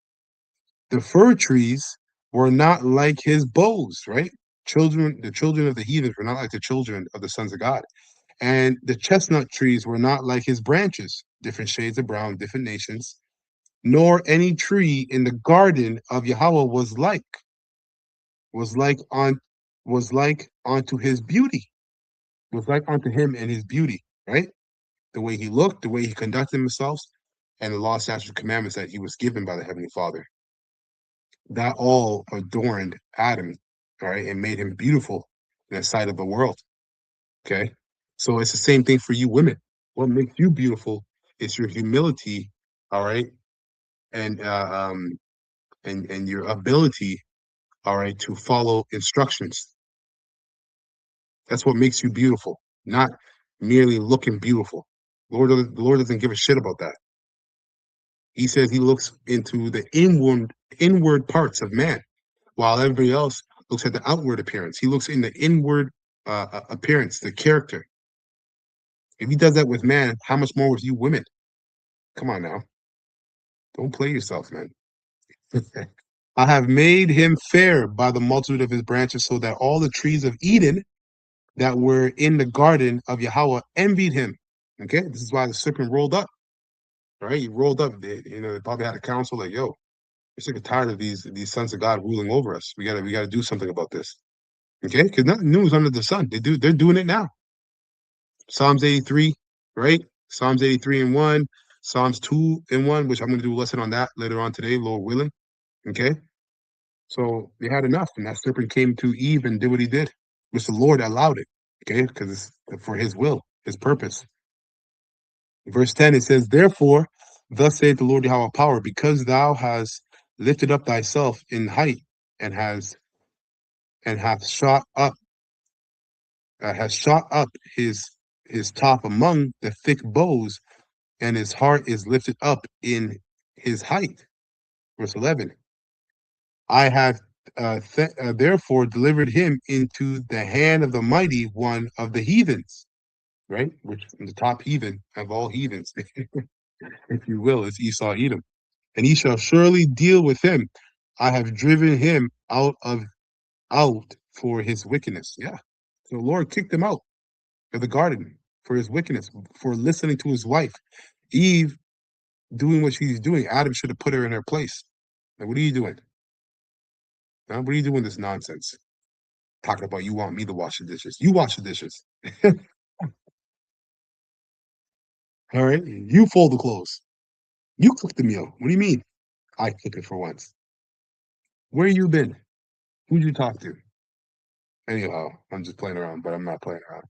The fir trees were not like his bows, right? The children of the heathens were not like the children of the sons of God. And the chestnut trees were not like his branches, different shades of brown, different nations, nor any tree in the garden of Yahweh was like on, was like unto his beauty, was like unto him and his beauty, right? The way he looked, the way he conducted himself, and the law, statutes, commandments that he was given by the Heavenly Father. That all adorned Adam, all right, and made him beautiful in the sight of the world. Okay. So it's the same thing for you women. What makes you beautiful is your humility, all right, and and your ability, all right, to follow instructions. That's what makes you beautiful, not merely looking beautiful. The Lord doesn't give a shit about that. He says he looks into the inward parts of man, while everybody else looks at the outward appearance. He looks in the inward appearance, the character. If he does that with man, how much more with you women? Come on now. Don't play yourself, man. I have made him fair by the multitude of his branches, so that all the trees of Eden that were in the garden of Yahweh envied him. Okay, this is why the serpent rolled up. Right, he rolled up. They probably had a council like, "Yo, we're sick and tired of these sons of God ruling over us. We gotta do something about this." Okay, because nothing new is under the sun. They're doing it now. Psalms 83, right? Psalms 83 and 1, Psalms 2 and 1, which I'm going to do a lesson on that later on today, Lord willing. Okay. So they had enough, and that serpent came to Eve and did what he did, which the Lord allowed it. Okay, because it's for his will, his purpose. Verse 10, it says, therefore, thus saith the Lord Yahweh power, because thou hast lifted up thyself in height and hath shot up his top among the thick boughs, and his heart is lifted up in his height. Verse 11. I have therefore delivered him into the hand of the mighty one of the heathens, right? Which the top heathen of all heathens, if you will, is Esau Edom. And he shall surely deal with him. I have driven him out for his wickedness. Yeah. So the Lord kicked him out of the garden for his wickedness, for listening to his wife. Eve doing what she's doing. Adam should have put her in her place. Like, what are you doing? Huh? What are you doing this nonsense? Talking about you want me to wash the dishes. You wash the dishes. All right. You fold the clothes. You cook the meal. What do you mean? I cook it for once. Where you been? Who'd you talk to? Anyhow, I'm just playing around, but I'm not playing around.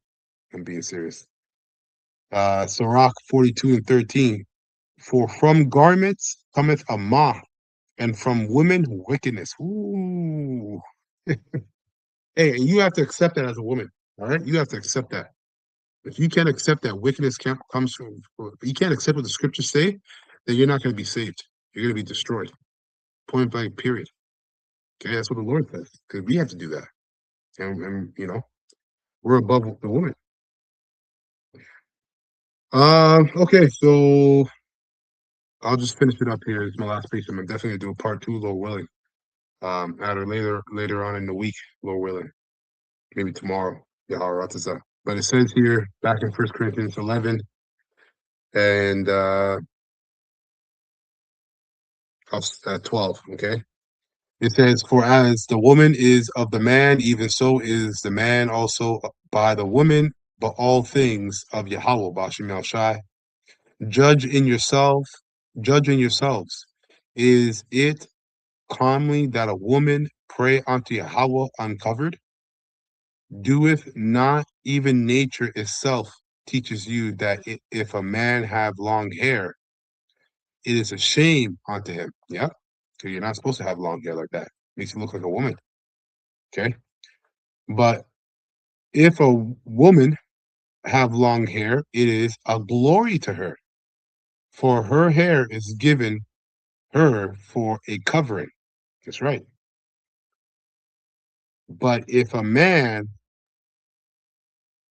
I'm being serious. Sirach 42 and 13. For from garments cometh a moth, and from women wickedness. Ooh. Hey, and you have to accept that as a woman. All right, you have to accept that. If you can't accept that wickedness comes from, you can't accept what the scriptures say, then you're not going to be saved. You're going to be destroyed. Point blank. Period. Okay, that's what the Lord says. Because we have to do that, and we're above the woman. Okay, so I'll just finish it up here. It's my last piece. I'm definitely gonna do a part two, Lord willing. At or later on in the week, Lord willing. Maybe tomorrow. Yahweh Ratazah. But it says here back in 1 Corinthians 11 and 12, okay? It says, for as the woman is of the man, even so is the man also by the woman, but all things of Yahweh, Bashim El Shai. Judge in yourselves. Is it calmly that a woman pray unto Yahweh uncovered? Doeth not even nature itself teaches you that if a man have long hair, it is a shame unto him. Yeah, so you're not supposed to have long hair like that. Makes you look like a woman. Okay, but if a woman have long hair, it is a glory to her, for her hair is given her for a covering. That's right. But if a man,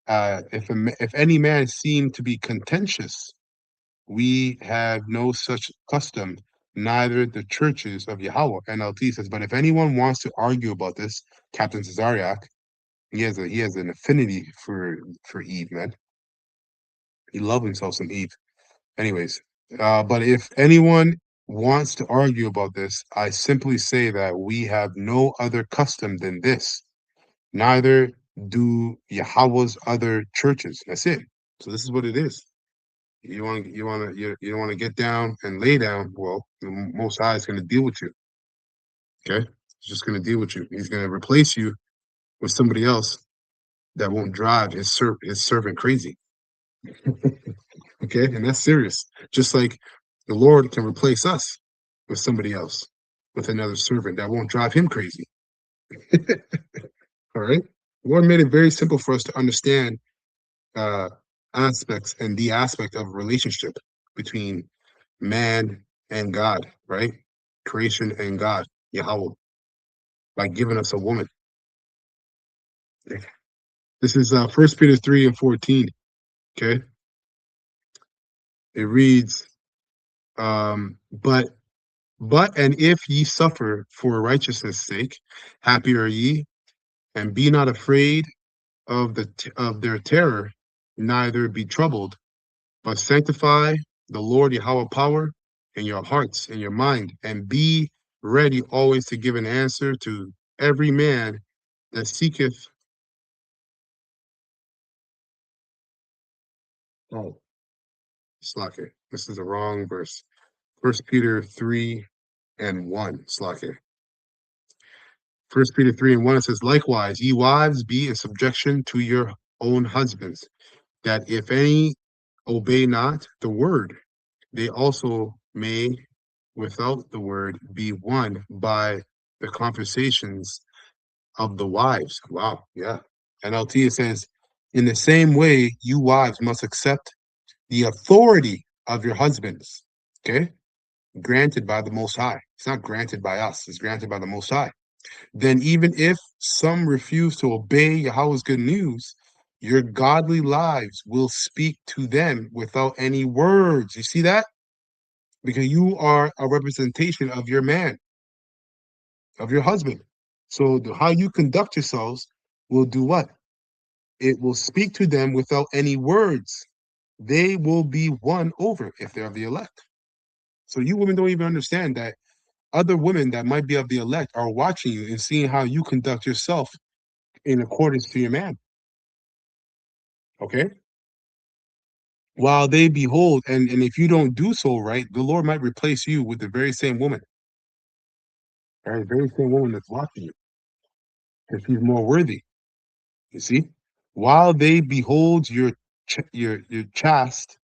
if any man seem to be contentious, we have no such custom, neither the churches of Yahweh. NLT says, but if anyone wants to argue about this, Captain Cesariak, he has an affinity for Eve, man. He loves himself some Eve. Anyways, but if anyone wants to argue about this, I simply say that we have no other custom than this. Neither do Yahweh's other churches. That's it. So this is what it is. You don't want to get down and lay down. Well, the Most High is going to deal with you. Okay, he's just going to deal with you. He's going to replace you with somebody else that won't drive his servant crazy. Okay, and that's serious. Just like the Lord can replace us with somebody else, with another servant that won't drive him crazy. All right, the Lord made it very simple for us to understand uh, aspects and the aspect of relationship between man and God, right? Creation and God, Yahweh, by giving us a woman. This is 1 Peter 3 and 14. Okay. It reads, but and if ye suffer for righteousness' sake, happy are ye, and be not afraid of their terror, neither be troubled, but sanctify the Lord Yahweh power in your hearts and your mind, and be ready always to give an answer to every man that seeketh. Oh, Slacker. This is the wrong verse. 1 Peter 3 and 1. Slacker. 1 Peter 3 and 1, it says, likewise, ye wives, be in subjection to your own husbands, that if any obey not the word, they also may, without the word, be won by the conversations of the wives. Wow, yeah. NLT, it says, in the same way, you wives must accept the authority of your husbands, okay, granted by the Most High. It's not granted by us, it's granted by the Most High. Then even if some refuse to obey Yahweh's good news, your godly lives will speak to them without any words. You see that? Because you are a representation of your man, of your husband. So how you conduct yourselves will do what? It will speak to them without any words. They will be won over if they're of the elect. So you women don't even understand that other women that might be of the elect are watching you and seeing how you conduct yourself in accordance to your man. Okay? While they behold, and if you don't do so right, the Lord might replace you with the very same woman, or the very same woman that's watching you, because she's more worthy. You see? While they behold your chaste, your chaste,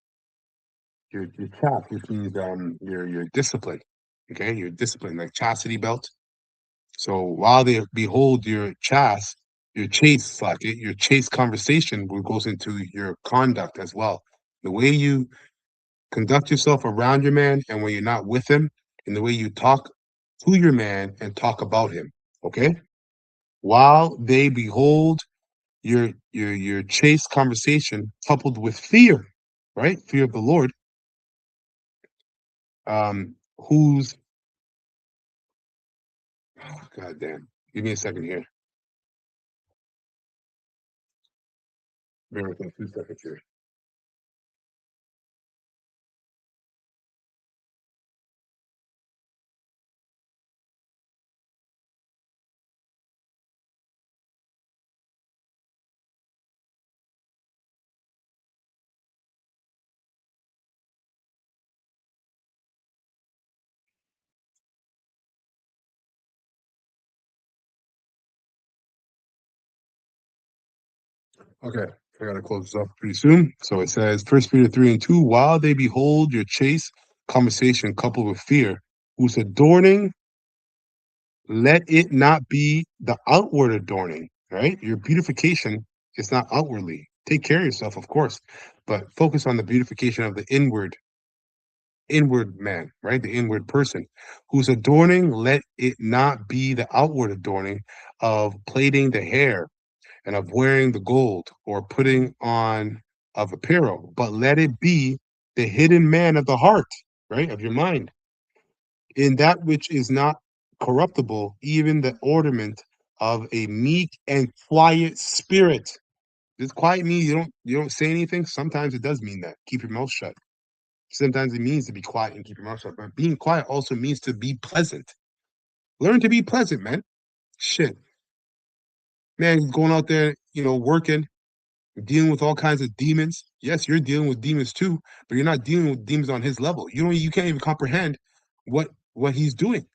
which means your discipline. Okay, your discipline, like chastity belt. So while they behold your chaste, like it, your chaste conversation goes into your conduct as well. The way you conduct yourself around your man and when you're not with him, and the way you talk to your man and talk about him. Okay? While they behold your chaste conversation coupled with fear, right? Fear of the Lord, who's God damn. Give me a second here. Bear with me 2 seconds here. Okay, I gotta close this up pretty soon. So it says, First Peter 3:2, while they behold your chaste conversation coupled with fear, whose adorning, let it not be the outward adorning, right? Your beautification is not outwardly. Take care of yourself, of course, but focus on the beautification of the inward man, right? The inward person, whose adorning, let it not be the outward adorning of plaiting the hair and of wearing the gold or putting on of apparel, but let it be the hidden man of the heart, right? Of your mind, in that which is not corruptible, even the ornament of a meek and quiet spirit. Does quiet mean you don't say anything? Sometimes it does mean that. Keep your mouth shut. Sometimes it means to be quiet and keep your mouth shut. But being quiet also means to be pleasant. Learn to be pleasant, man. Shit. Man, going out there, working, dealing with all kinds of demons. Yes, you're dealing with demons too, but you're not dealing with demons on his level. You can't even comprehend what he's doing,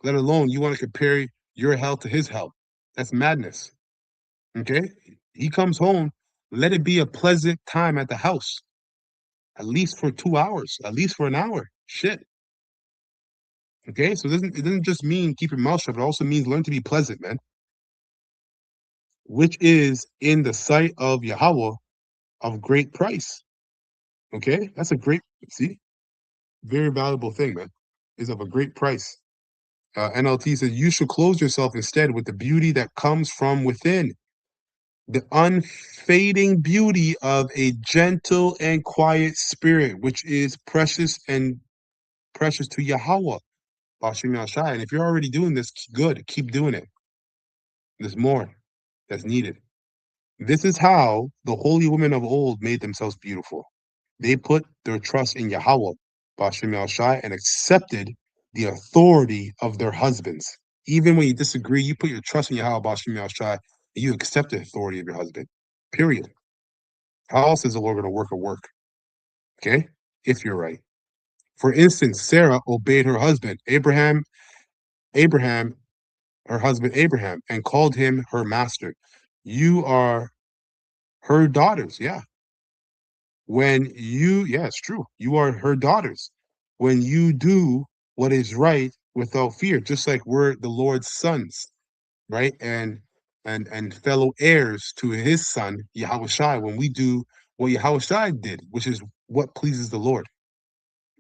let alone you want to compare your hell to his hell. That's madness. Okay? He comes home, let it be a pleasant time at the house, at least for 2 hours, at least for an hour. Shit. Okay, so it doesn't just mean keep your mouth shut, it also means learn to be pleasant, man. Which is in the sight of Yahweh of great price. Okay, that's a great see, very valuable thing, man. Is of a great price. NLT says you should clothe yourself instead with the beauty that comes from within, the unfading beauty of a gentle and quiet spirit, which is precious and precious to Yahweh. Bashim Yashai. And if you're already doing this, good, keep doing it. There's more that's needed. This is how the holy women of old made themselves beautiful. They put their trust in Yahweh, Bashim Yashai, and accepted the authority of their husbands. Even when you disagree, you put your trust in Yahweh, Bashim Yashai, and you accept the authority of your husband. Period. How else is the Lord going to work a work? Okay? If you're right. For instance, Sarah obeyed her husband, Abraham, her husband Abraham, and called him her master. You are her daughters. Yeah. Yeah, it's true. You are her daughters. When you do what is right without fear, just like we're the Lord's sons, right? And fellow heirs to his son, Yahweh Shai, when we do what Yahweh Shai did, which is what pleases the Lord.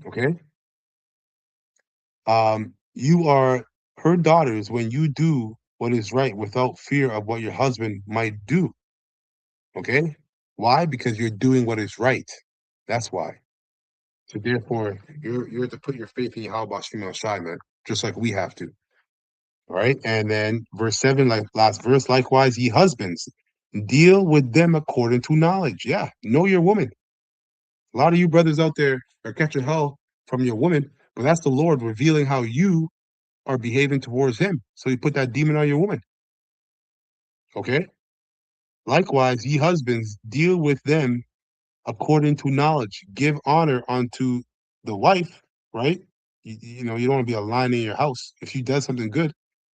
Okay. You are her daughters when you do what is right without fear of what your husband might do. Okay. Why? Because you're doing what is right. That's why. So therefore, you're to put your faith in Yahweh Shema Shai, man, just like we have to. All right. And then verse 7, like last verse, likewise, ye husbands, deal with them according to knowledge. Yeah, know your woman. A lot of you brothers out there are catching hell from your woman, but that's the Lord revealing how you are behaving towards him. So he put that demon on your woman. Okay. Likewise, ye husbands, deal with them according to knowledge. Give honor unto the wife, right? You don't want to be a lion in your house. If she does something good,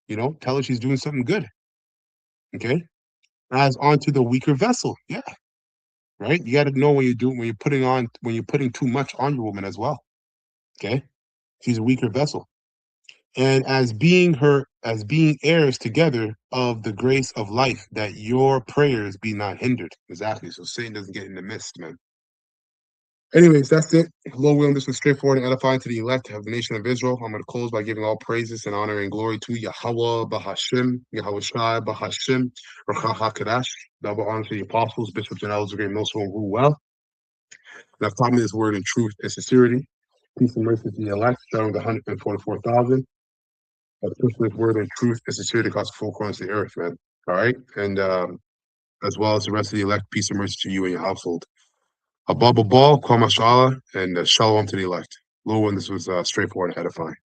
tell her she's doing something good. Okay. As onto the weaker vessel. Yeah. Right. You got to know when you're putting too much on your woman as well. Okay. She's a weaker vessel. And as being heirs together of the grace of life, that your prayers be not hindered. Exactly. So Satan doesn't get in the midst, man. Anyways, that's it. Lord willing, this was straightforward and edifying to the elect of the nation of Israel. I'm going to close by giving all praises and honor and glory to Yahweh Bahashim, Yahweh Shai Bahashim, Rachah HaKadash. Double honor to the apostles, bishops, and elders of the great millstone who well. And I've taught me this word in truth and sincerity. Peace and mercy to the elect, showing the 144,000. I've pushed this word in truth and sincerity across the four corners of the earth, man. All right. And as well as the rest of the elect, peace and mercy to you and your household. Abba Ball, Kwama Shala, and Shalom to the elect. Lord, this was straightforward and edifying.